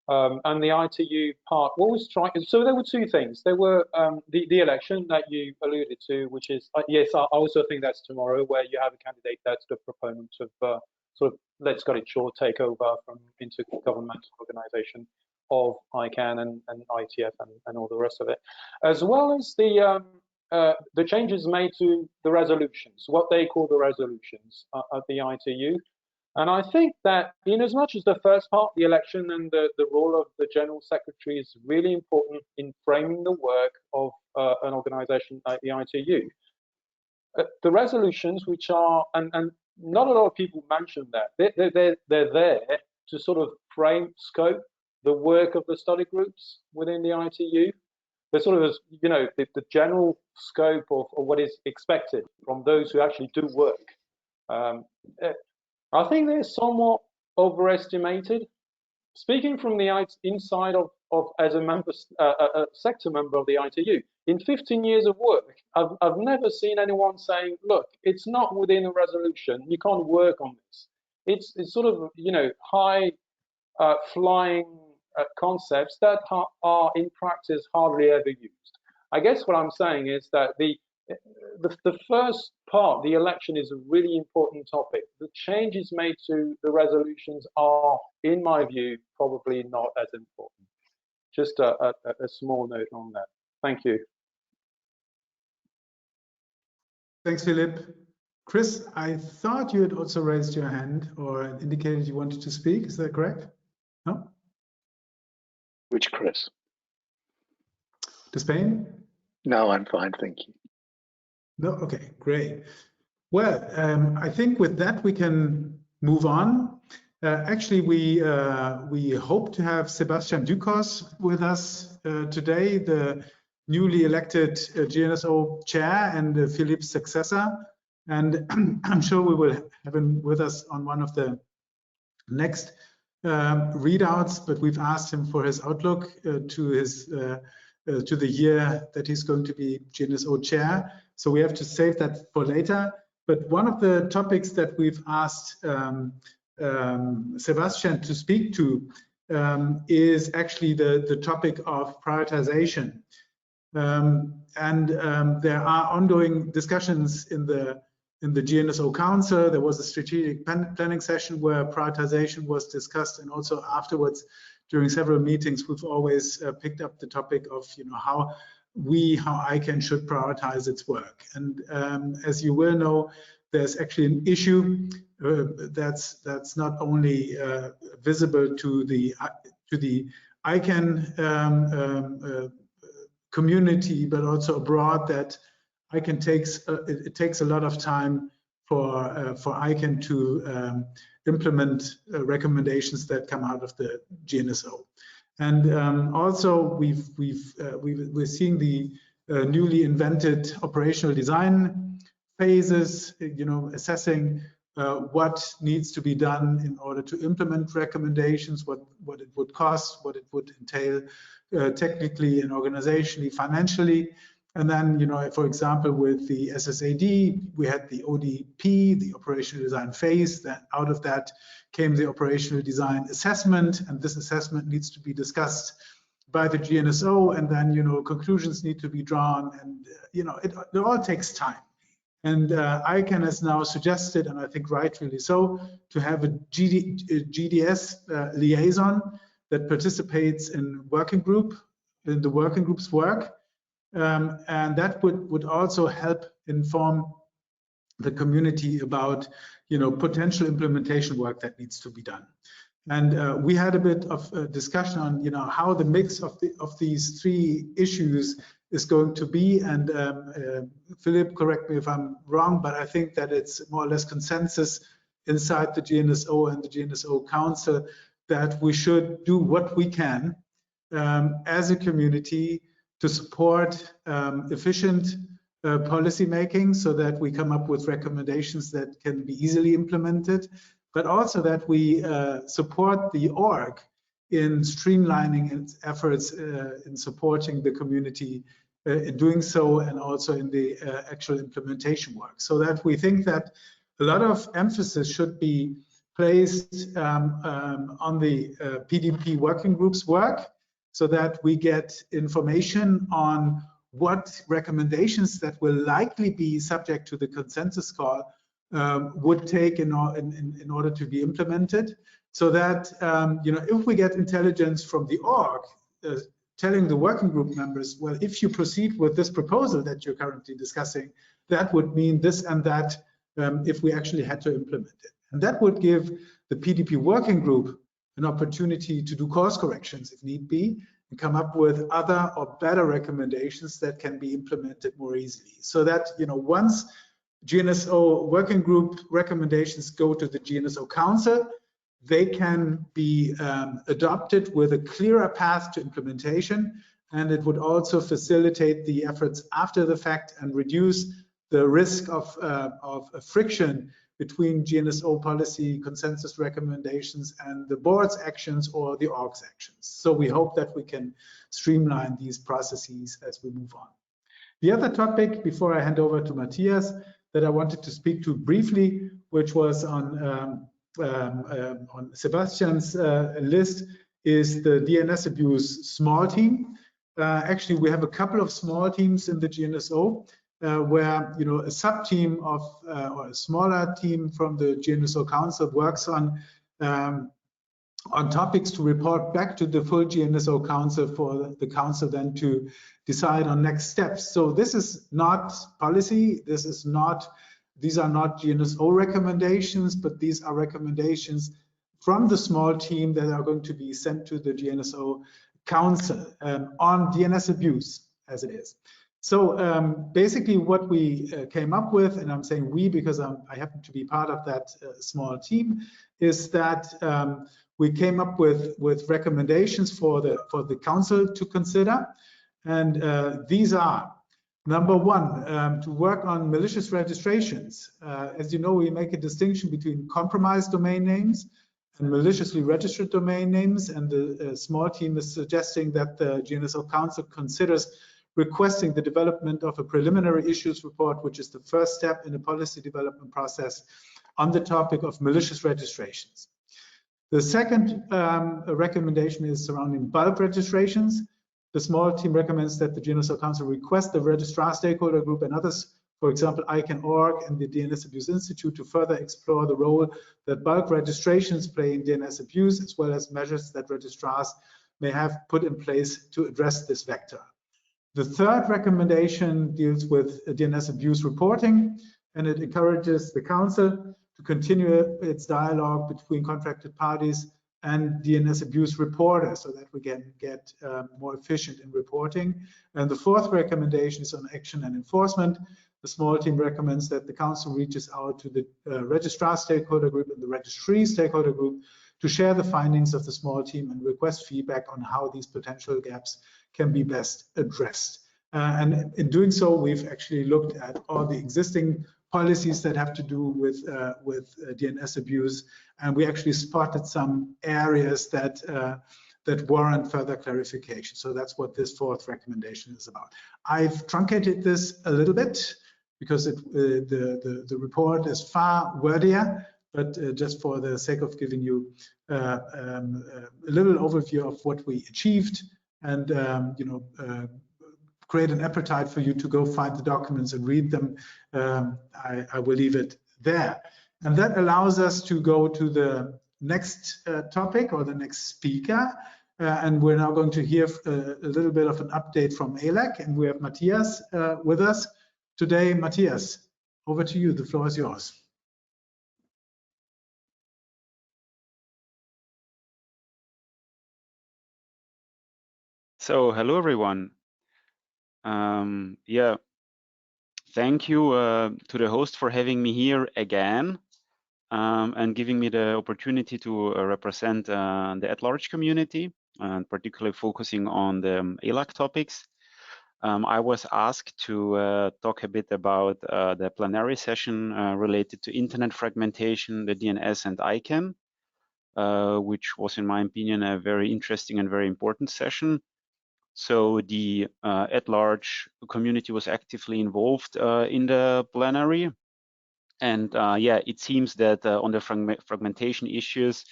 Speaker 4: and the ITU part, what was striking? So there were two things. There were the election that you alluded to, which is, yes, I also think that's tomorrow, where you have a candidate that's the proponent of sort of, let's cut it short, takeover from intergovernmental organization of ICANN and ITF and all the rest of it, as well as the changes made to the resolutions, what they call the resolutions at the ITU. And I think that in as much as the first part, the election and the role of the General Secretary is really important in framing the work of an organization like the ITU. The resolutions, which are, and not a lot of people mention that, they're there to sort of frame, scope the work of the study groups within the ITU. They're sort of, you know, the general scope of what is expected from those who actually do work. I think they're somewhat overestimated. Speaking from the inside of as a member, a sector member of the ITU, in 15 years of work, I've never seen anyone saying, look, it's not within a resolution, you can't work on this. It's sort of, you know, high flying concepts that are in practice hardly ever used. I guess what I'm saying is that the first part, the election, is a really important topic. The changes made to the resolutions are, in my view, probably not as important. Just a small note on that. Thank you.
Speaker 3: Thanks, Philip. Chris, I thought you had also raised your hand or indicated you wanted to speak. Is that correct? No?
Speaker 6: Which Chris?
Speaker 3: To Spain?
Speaker 6: No, I'm fine, thank you.
Speaker 3: No, okay, great. Well, I think with that we can move on. Actually, we hope to have Sebastian Ducos with us today, the newly elected GNSO chair and Philippe's successor. And I'm sure we will have him with us on one of the next readouts, but we've asked him for his outlook to the year that he's going to be GNSO chair. So we have to save that for later. But one of the topics that we've asked Sebastian to speak to is actually the topic of prioritization. There are ongoing discussions in the GNSO Council. There was a strategic planning session where prioritization was discussed, and also afterwards during several meetings we've always picked up the topic of, you know, how ICANN should prioritize its work. And as you will know, there's actually an issue that's not only visible to the ICANN community, but also abroad, that ICANN takes a lot of time for ICANN to implement recommendations that come out of the GNSO. And also we're seeing the newly invented operational design phases, you know, assessing what needs to be done in order to implement recommendations, what it would cost, what it would entail technically and organizationally, financially. And then, you know, for example, with the SSAD, we had the ODP, the operational design phase. That out of that came the operational design assessment, and this assessment needs to be discussed by the GNSO, and then, you know, conclusions need to be drawn, and you know, it all takes time. And ICANN has now suggested, and I think rightfully so, to have a GDS liaison that participates in the working group's work. And that would also help inform the community about, you know, potential implementation work that needs to be done. And we had a bit of a discussion on, you know, how the mix of these three issues is going to be. And Philip, correct me if I'm wrong, but I think that it's more or less consensus inside the GNSO and the GNSO Council that we should do what we can as a community to support efficient policy making, so that we come up with recommendations that can be easily implemented, but also that we support the org in streamlining its efforts in supporting the community in doing so, and also in the actual implementation work. So that we think that a lot of emphasis should be placed on the PDP working group's work, so that we get information on what recommendations that will likely be subject to the consensus call would take in order to be implemented, so that if we get intelligence from the org telling the working group members, well, if you proceed with this proposal that you're currently discussing, that would mean this and that if we actually had to implement it. And that would give the PDP working group an opportunity to do course corrections if need be, and come up with other or better recommendations that can be implemented more easily. So that, once GNSO working group recommendations go to the GNSO Council, they can be adopted with a clearer path to implementation, and it would also facilitate the efforts after the fact and reduce the risk of friction between GNSO policy consensus recommendations and the board's actions or the org's actions. So we hope that we can streamline these processes as we move on. The other topic, before I hand over to Matthias, that I wanted to speak to briefly, which was on Sebastian's list, is the DNS abuse small team. Actually, we have a couple of small teams in the GNSO, where a sub-team of or a smaller team from the GNSO Council works on topics to report back to the full GNSO Council for the Council then to decide on next steps. So this is not policy. These are not GNSO recommendations, but these are recommendations from the small team that are going to be sent to the GNSO Council on DNS abuse, as it is. So basically what we came up with, and I'm saying we because I happen to be part of that small team, is that we came up with recommendations for the council to consider, and these are: number one, to work on malicious registrations. As you know, we make a distinction between compromised domain names and maliciously registered domain names, and the small team is suggesting that the GNSO Council considers requesting the development of a preliminary issues report, which is the first step in the policy development process on the topic of malicious registrations. The second recommendation is surrounding bulk registrations. The small team recommends that the GNSO Council request the registrar stakeholder group and others, for example, ICANN.org and the DNS Abuse Institute, to further explore the role that bulk registrations play in DNS abuse, as well as measures that registrars may have put in place to address this vector. The third recommendation deals with DNS abuse reporting, and it encourages the Council to continue its dialogue between contracted parties and DNS abuse reporters, so that we can get more efficient in reporting. And the fourth recommendation is on action and enforcement. The small team recommends that the Council reaches out to the registrar stakeholder group and the registry stakeholder group to share the findings of the small team and request feedback on how these potential gaps can be best addressed. And in doing so, we've actually looked at all the existing policies that have to do with DNS abuse, and we actually spotted some areas that warrant further clarification. So that's what this fourth recommendation is about. I've truncated this a little bit because the report is far wordier, but just for the sake of giving you a little overview of what we achieved, and create an appetite for you to go find the documents and read them, I will leave it there. And that allows us to go to the next topic or the next speaker. And we're now going to hear a little bit of an update from ALAC, and we have Matthias with us today. Matthias, over to you. The floor is yours.
Speaker 7: So, hello everyone. Yeah, thank you to the host for having me here again and giving me the opportunity to represent the at-large community, and particularly focusing on the ALAC topics. I was asked to talk a bit about the plenary session related to internet fragmentation, the DNS and ICANN. which was, in my opinion, a very interesting and very important session. So the at-large community was actively involved in the plenary. And yeah, it seems that on the fragmentation issues,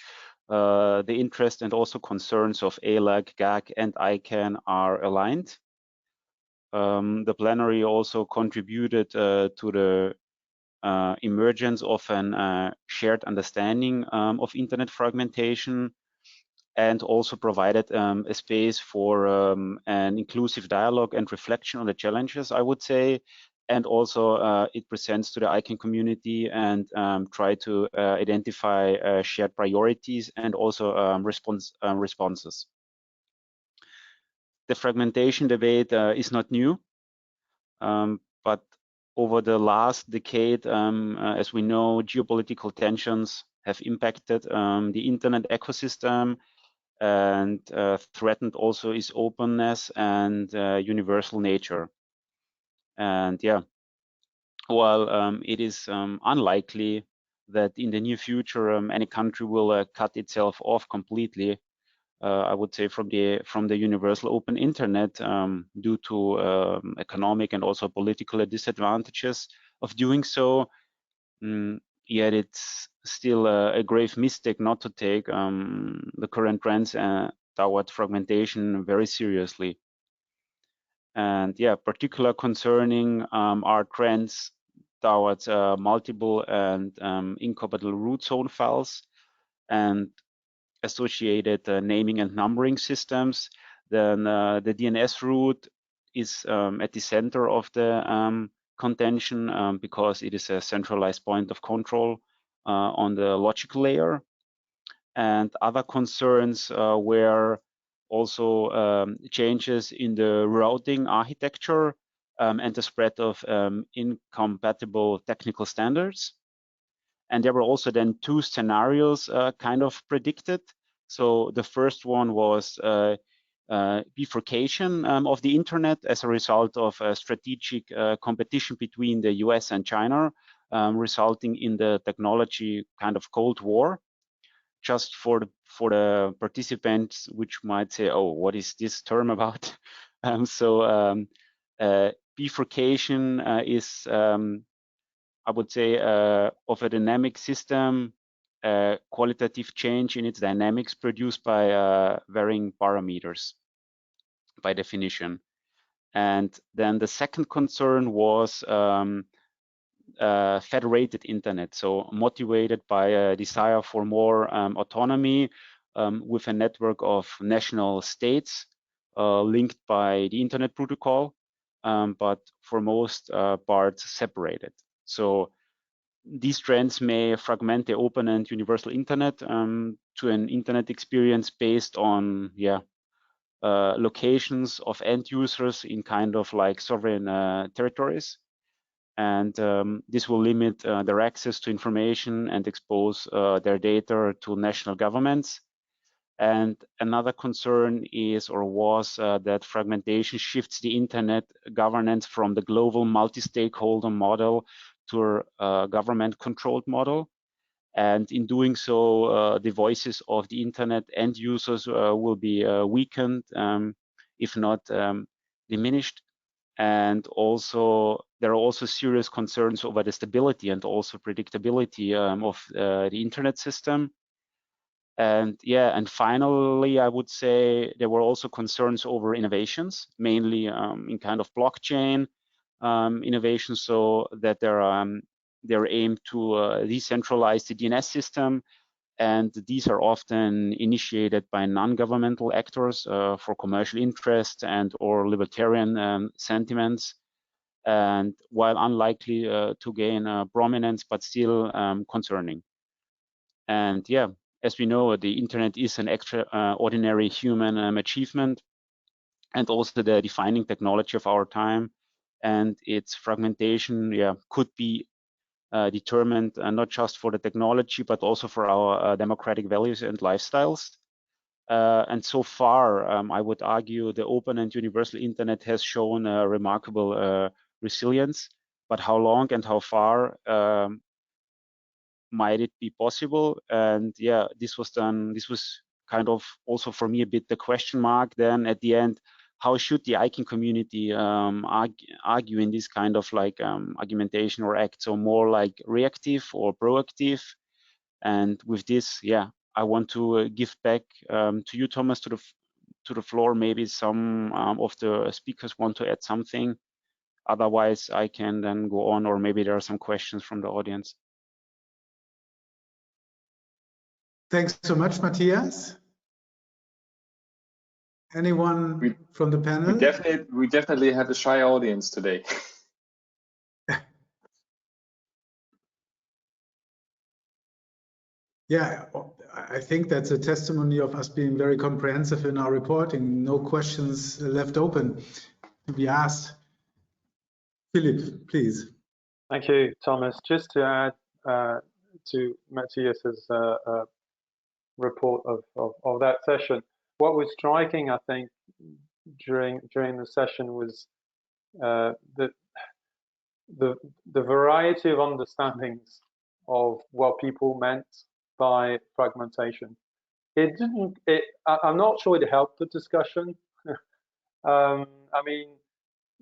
Speaker 7: the interest and also concerns of ALAC, GAC, and ICANN are aligned. The plenary also contributed to the emergence of an shared understanding of internet fragmentation, and also provided a space for an inclusive dialogue and reflection on the challenges, I would say. And also it presents to the ICANN community and try to identify shared priorities and also responses. The fragmentation debate is not new, but over the last decade, as we know, geopolitical tensions have impacted the internet ecosystem and threatened also its openness and universal nature. And yeah, while it is unlikely that in the near future any country will cut itself off completely, I would say from the universal open internet due to economic and also political disadvantages of doing so. Yet it's still a grave mistake not to take the current trends toward fragmentation very seriously. And yeah, particular concerning are trends towards multiple and incompatible root zone files and associated naming and numbering systems. Then the DNS root is at the center of the contention because it is a centralized point of control on the logical layer. And other concerns were also changes in the routing architecture and the spread of incompatible technical standards. And there were also then two scenarios kind of predicted. So the first one was bifurcation of the internet as a result of a strategic competition between the US and China, resulting in the technology kind of Cold War. Just for the participants, which might say, "Oh, what is this term about?" Bifurcation is I would say of a dynamic system, qualitative change in its dynamics produced by varying parameters by definition. And then the second concern was federated internet, so motivated by a desire for more autonomy with a network of national states linked by the internet protocol, but for most parts separated. So these trends may fragment the open and universal internet to an internet experience based on locations of end users in kind of like sovereign territories. And this will limit their access to information and expose their data to national governments. And another concern is or was that fragmentation shifts the internet governance from the global multi-stakeholder model to a government-controlled model. And in doing so, the voices of the internet end users will be weakened, if not diminished. And also, there are also serious concerns over the stability and also predictability of the internet system. And yeah, and finally, I would say there were also concerns over innovations, mainly in kind of blockchain innovations, so that they're aimed to decentralize the DNS system. And these are often initiated by non-governmental actors for commercial interest and or libertarian sentiments. And while unlikely to gain prominence, but still concerning. And yeah, as we know, the internet is an extraordinary human achievement and also the defining technology of our time. And its fragmentation could be determined not just for the technology, but also for our democratic values and lifestyles. And so far, I would argue the open and universal internet has shown a remarkable resilience, but how long and how far might it be possible? And yeah, this was kind of also for me a bit the question mark then at the end. How should the ICANN community argue in this kind of like argumentation or act? So more like reactive or proactive? And with this, yeah, I want to give back to you, Thomas, to the floor. Maybe some of the speakers want to add something. Otherwise, I can then go on, or maybe there are some questions from the audience.
Speaker 3: Thanks so much, Matthias. Anyone from the panel?
Speaker 1: We definitely had a shy audience today.
Speaker 3: Yeah, I think that's a testimony of us being very comprehensive in our reporting. No questions left open to be asked. Philip, please.
Speaker 4: Thank you, Thomas. Just to add to Matthias's report of that session, what was striking, I think, during the session was the variety of understandings of what people meant by fragmentation. I'm not sure it helped the discussion. I mean,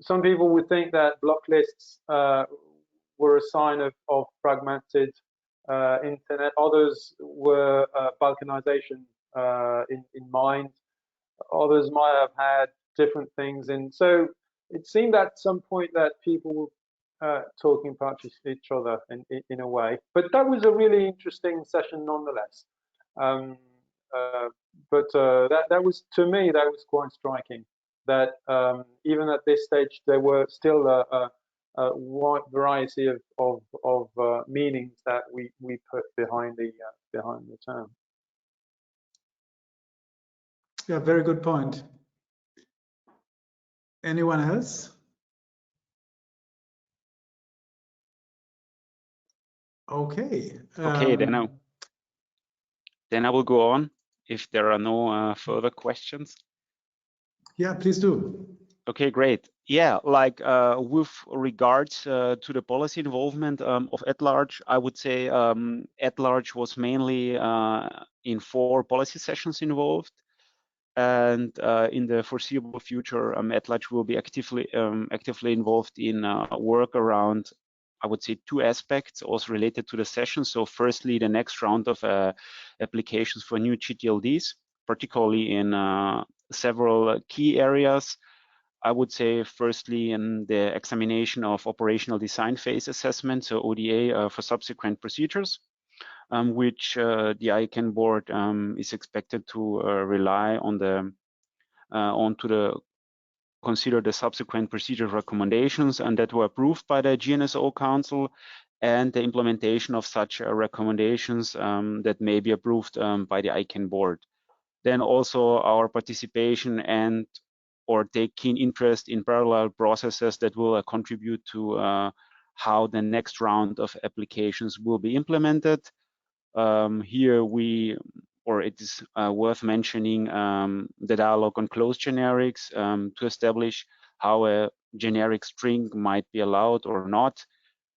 Speaker 4: some people would think that block lists were a sign of fragmented internet. Others were balkanization in mind. Others might have had different things. And so it seemed at some point that people were talking past each other in a way. But that was a really interesting session nonetheless. But that was, to me, that was quite striking. That even at this stage, there were still a wide variety of meanings that we put behind the term.
Speaker 3: Yeah, very good point. Anyone else? Okay.
Speaker 7: Okay, then I will go on if there are no further questions.
Speaker 3: Yeah, please do.
Speaker 7: Okay, great. Yeah, like with regards to the policy involvement of at-large, I would say at-large was mainly in 4 policy sessions involved. And in the foreseeable future, at-large will be actively involved in work around, I would say, 2 aspects also related to the session. So firstly, the next round of applications for new GTLDs, particularly in several key areas. I would say firstly in the examination of operational design phase assessment, so ODA for subsequent procedures, which the ICANN board is expected to rely on consider the subsequent procedure recommendations, and that were approved by the GNSO Council, and the implementation of such recommendations that may be approved by the ICANN board. Then also our participation and or take keen interest in parallel processes that will contribute to how the next round of applications will be implemented. Here it is worth mentioning the dialogue on closed generics to establish how a generic string might be allowed or not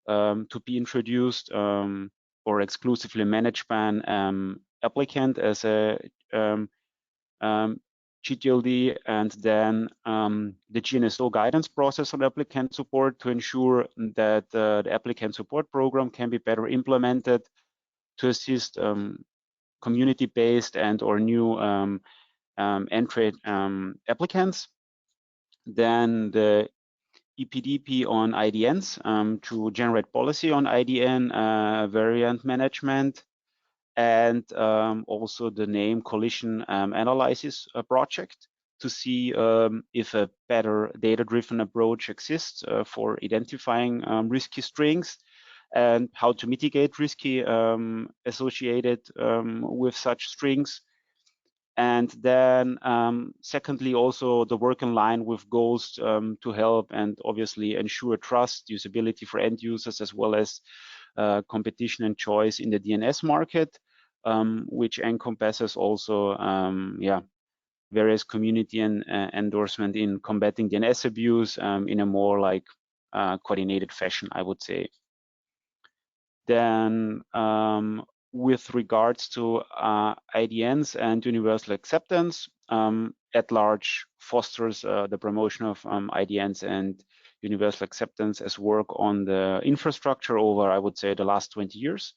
Speaker 7: to be introduced, or exclusively managed by an applicant as a GTLD, and then the GNSO guidance process on applicant support to ensure that the applicant support program can be better implemented to assist community-based and or new entry applicants. Then the EPDP on IDNs to generate policy on IDN variant management, and also the name collision analysis project to see if a better data-driven approach exists for identifying risky strings and how to mitigate risky associated with such strings. And then secondly, also the work in line with goals to help and obviously ensure trust, usability for end users, as well as competition and choice in the DNS market, which encompasses also various community and endorsement in combating DNS abuse in a more like coordinated fashion, I would say. Then with regards to IDNs and universal acceptance, at large fosters the promotion of IDNs and universal acceptance as work on the infrastructure over, I would say, the last 20 years.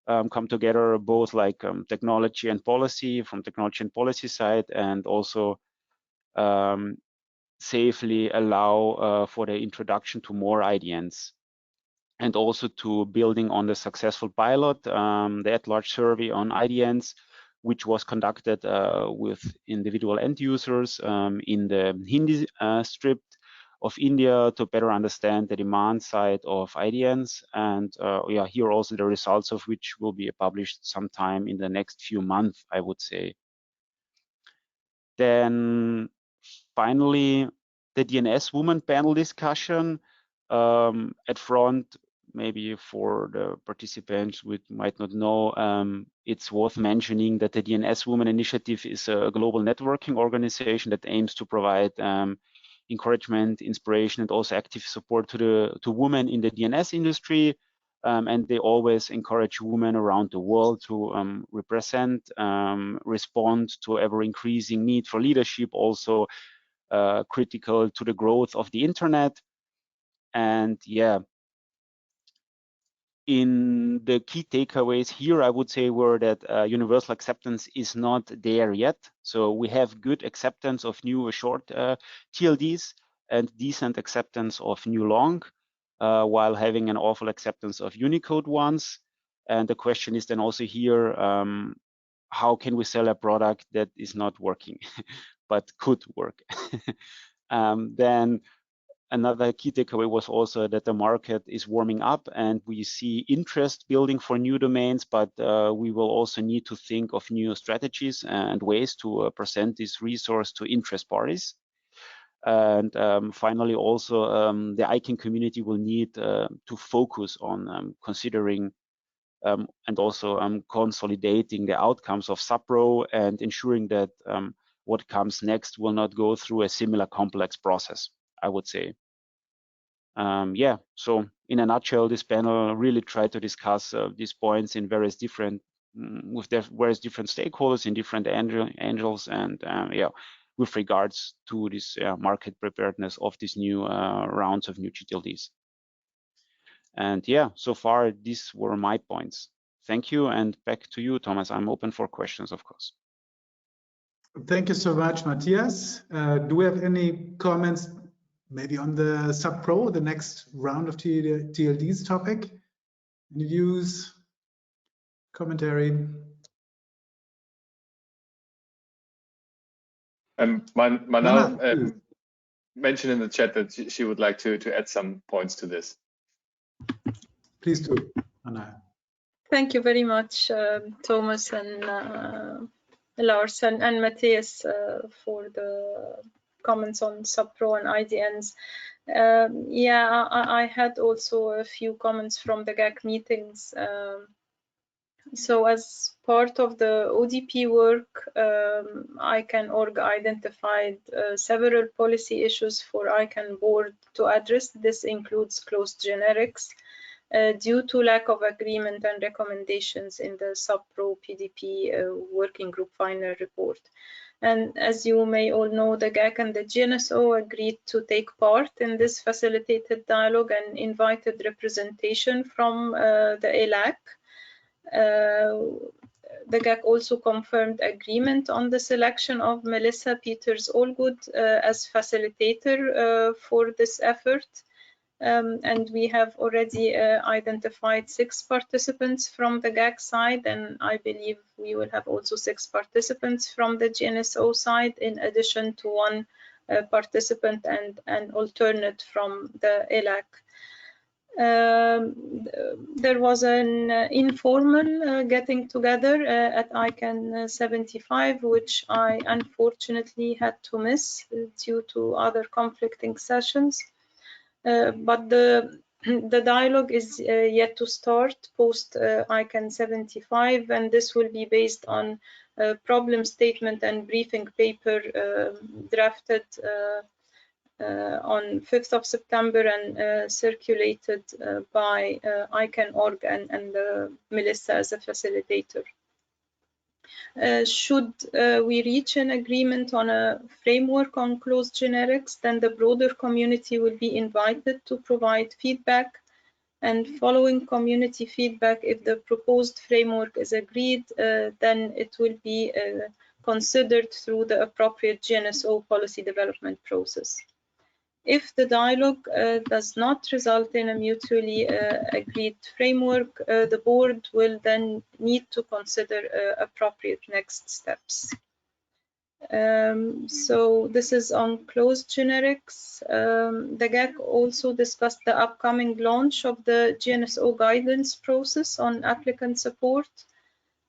Speaker 7: Come together both like technology and policy, from technology and policy side, and also safely allow for the introduction to more IDNs, and also to building on the successful pilot, the at-large survey on IDNs, which was conducted with individual end users in the Hindi strip of India to better understand the demand side of IDNs. And yeah, here also the results of which will be published sometime in the next few months, I would say. Then finally, the DNS Women panel discussion. At front, maybe for the participants who might not know, it's worth mentioning that the DNS Women Initiative is a global networking organization that aims to provide encouragement, inspiration, and also active support to women in the DNS industry. And they always encourage women around the world to represent, respond to ever-increasing need for leadership, also critical to the growth of the internet. And yeah, in the key takeaways here, I would say were that universal acceptance is not there yet. So we have good acceptance of new short TLDs and decent acceptance of new long, while having an awful acceptance of Unicode ones. And the question is then also here, how can we sell a product that is not working, but could work? Then another key takeaway was also that the market is warming up and we see interest building for new domains, but we will also need to think of new strategies and ways to present this resource to interest parties. And finally, also the ICANN community will need to focus on considering and also consolidating the outcomes of SUBRO and ensuring that what comes next will not go through a similar complex process, I would say. Yeah, so in a nutshell, this panel really tried to discuss these points in various different, with various different stakeholders in different angles, and yeah, with regards to this market preparedness of these new rounds of new GTLDs. And yeah, so far, these were my points. Thank you, and back to you, Thomas. I'm open for questions, of course.
Speaker 3: Thank you so much, Matthias. Do we have any comments maybe on the SUBPRO, the next round of TLDs topic? Any views, commentary?
Speaker 1: Manal mentioned in the chat that she would like to add some points to this.
Speaker 3: Please do, Manal.
Speaker 5: Thank you very much, Thomas and Lars and Matthias for the comments on SUBPRO and IDNs. Yeah, I had also a few comments from the GAC meetings. So as part of the ODP work, ICANN.org identified several policy issues for ICANN board to address. This includes closed generics due to lack of agreement and recommendations in the SUBPRO PDP working group final report. And as you may all know, the GAC and the GNSO agreed to take part in this facilitated dialogue and invited representation from the ELAC. The GAC also confirmed agreement on the selection of Melissa Peters-Allgood as facilitator for this effort. And we have already identified 6 participants from the GAC side, and I believe we will have also 6 participants from the GNSO side, in addition to 1 participant and an alternate from the ELAC. There was an informal getting together at ICANN75, which I unfortunately had to miss due to other conflicting sessions. But the dialogue is yet to start post ICANN75, and this will be based on a problem statement and briefing paper drafted on 5th of September and circulated by ICANN.org and Melissa as a facilitator. Should we reach an agreement on a framework on closed generics, then the broader community will be invited to provide feedback. And following community feedback, if the proposed framework is agreed, then it will be considered through the appropriate GNSO policy development process. If the dialogue does not result in a mutually agreed framework, the board will then need to consider appropriate next steps. So this is on closed generics. The GAC also discussed the upcoming launch of the GNSO guidance process on applicant support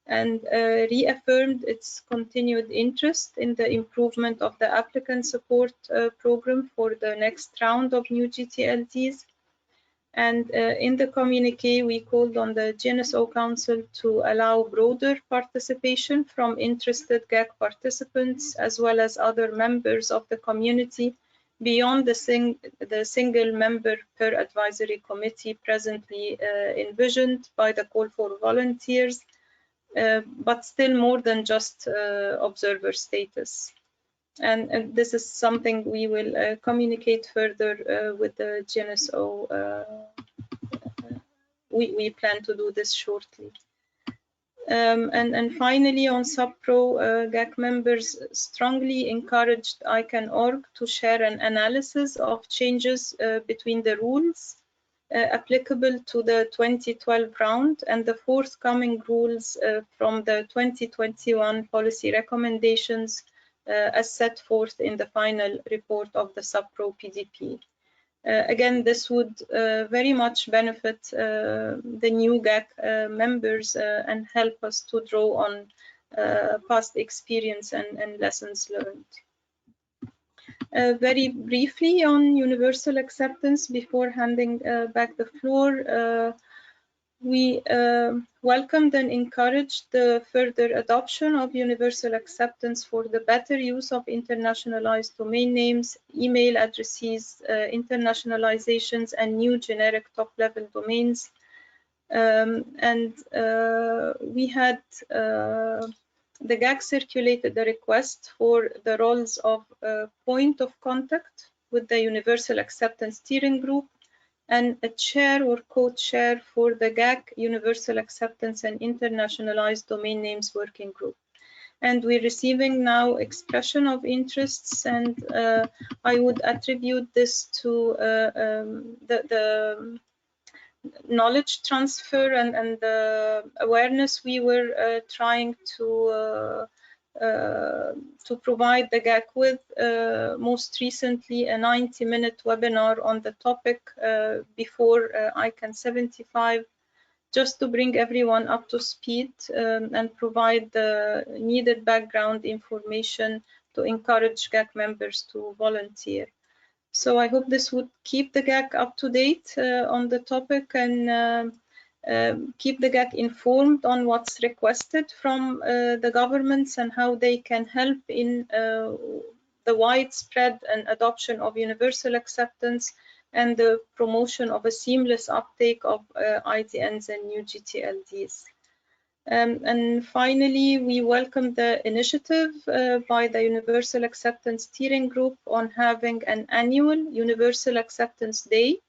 Speaker 5: and reaffirmed its continued interest in the improvement of the applicant support program for the next round of new GTLDs. And in the communique, we called on the GNSO Council to allow broader participation from interested GAC participants, as well as other members of the community beyond the single member per advisory committee presently envisioned by the call for volunteers, but still more than just observer status. And this is something we will communicate further with the GNSO. We plan to do this shortly. And finally, on SubPro, GAC members strongly encouraged ICANN.org to share an analysis of changes between the rules applicable to the 2012 round and the forthcoming rules from the 2021 policy recommendations as set forth in the final report of the SubPro PDP. Again, this would very much benefit the new GAC members and help us to draw on past experience and lessons learned. Very briefly on universal acceptance before handing back the floor, we welcomed and encouraged the further adoption of universal acceptance for the better use of internationalized domain names, email addresses, internationalizations, and new generic top-level domains. We had the GAC circulated a request for the roles of point of contact with the Universal Acceptance Steering Group and a chair or co-chair for the GAC Universal Acceptance and Internationalized Domain Names Working Group. And we're receiving now expression of interests, and I would attribute this to the knowledge transfer and the awareness we were trying to provide the GAC with. Most recently, a 90-minute webinar on the topic before ICANN75, just to bring everyone up to speed and provide the needed background information to encourage GAC members to volunteer. So I hope this would keep the GAC up to date on the topic and keep the GAC informed on what's requested from the governments and how they can help in the widespread and adoption of universal acceptance and the promotion of a seamless uptake of IDNs and new GTLDs. And finally, we welcome the initiative by the Universal Acceptance Steering Group on having an annual Universal Acceptance Day.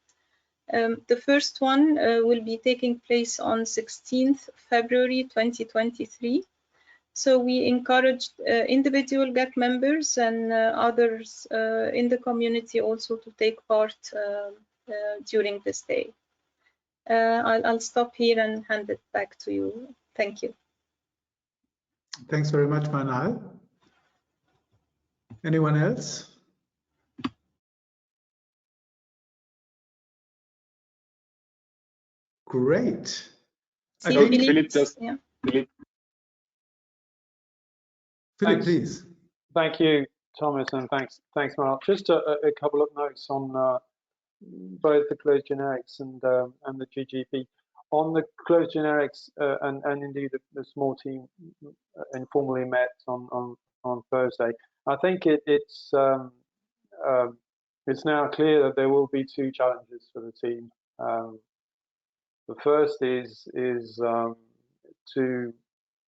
Speaker 5: The first one will be taking place on 16th February 2023. So we encouraged individual GAC members and others in the community also to take part during this day. I'll stop here and hand it back to you. Thank you.
Speaker 3: Thanks very much, Manal. Anyone else? Great.
Speaker 5: I think Philip just. Yeah.
Speaker 3: Philip, please.
Speaker 4: Thank you, Thomas, and thanks, Manal. Just a couple of notes on both the closed generics and the GGP. On the closed generics, and indeed the small team informally met on Thursday. I think it's it's now clear that there will be two challenges for the team. The first is to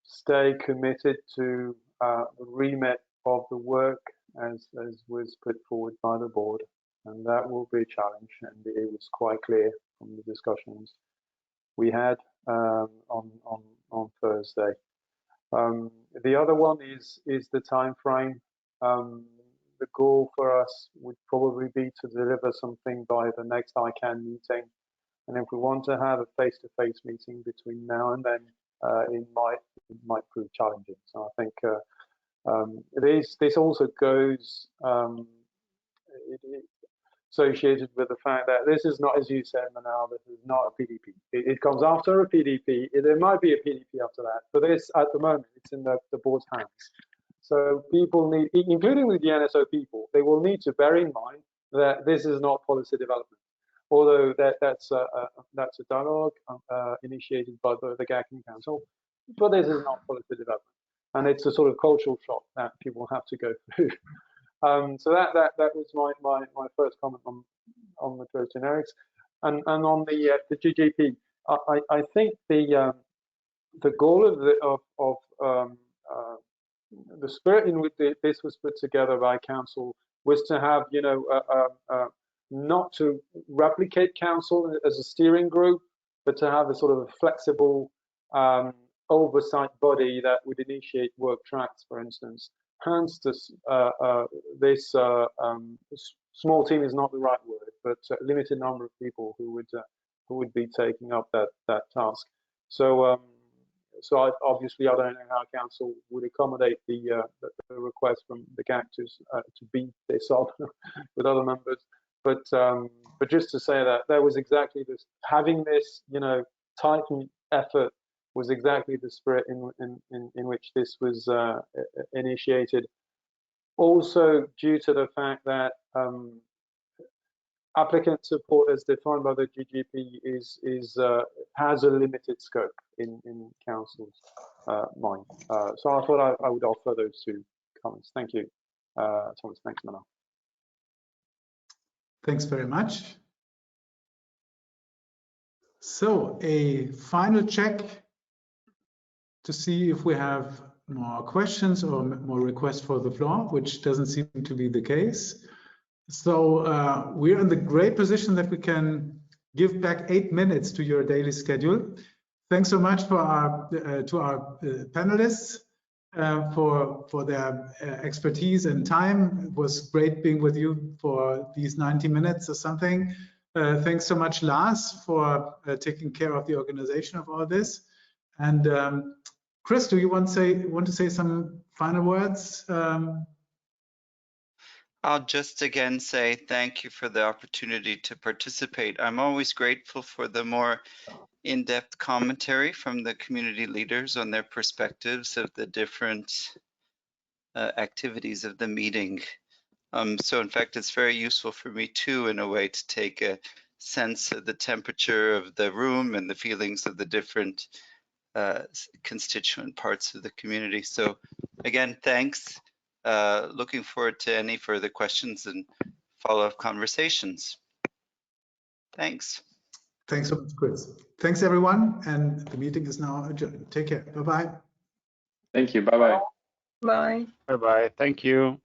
Speaker 4: stay committed to the remit of the work as was put forward by the board, and that will be a challenge, and it was quite clear from the discussions we had on Thursday. The other one is the time frame. The goal for us would probably be to deliver something by the next ICANN meeting, and if we want to have a face-to-face meeting between now and then, it might prove challenging. So I think this also goes associated with the fact that this is not, as you said, Manal, this is not a PDP. It comes after a PDP. There might be a PDP after that, but this, at the moment, it's in the board's hands. So people need, including the GNSO people, they will need to bear in mind that this is not policy development. Although that's a dialogue initiated by the GACN Council, but this is not policy development, and it's a sort of cultural shock that people have to go through. So that was my first comment on the closed generics, and on the GGP. I think the goal of the spirit in which this was put together by Council was to have, you know, not to replicate Council as a steering group, but to have a sort of a flexible oversight body that would initiate work tracks, for instance. Hence, this small team is not the right word, but a limited number of people who would be taking up that task. So obviously, I don't know how Council would accommodate the request from the GAC to beat this up with other members. But just to say that there was exactly this, having this, you know, tightened effort was exactly the spirit in which this was initiated. Also, due to the fact that applicant support as defined by the GGP has a limited scope in Council's mind. So I thought I would offer those two comments. Thank you, Thomas. Thanks, Manal.
Speaker 3: Thanks very much. So a final check to see if we have more questions or more requests for the floor, which doesn't seem to be the case. So we're in the great position that we can give back 8 minutes to your daily schedule. Thanks so much for to our panelists for their expertise and time. It was great being with you for these 90 minutes or something. Thanks so much, Lars, for taking care of the organization of all this. And Chris, do you want to say some final words?
Speaker 2: I'll just again say thank you for the opportunity to participate. I'm always grateful for the more in-depth commentary from the community leaders on their perspectives of the different activities of the meeting. So in fact, it's very useful for me too, in a way, to take a sense of the temperature of the room and the feelings of the different constituent parts of the community. So again, thanks. Looking forward to any further questions and follow-up conversations. Thanks.
Speaker 3: Thanks so much, Chris. Thanks, everyone. And the meeting is now adjourned. Take care. Bye-bye.
Speaker 1: Thank you. Bye-bye.
Speaker 5: Bye.
Speaker 7: Bye-bye. Thank you.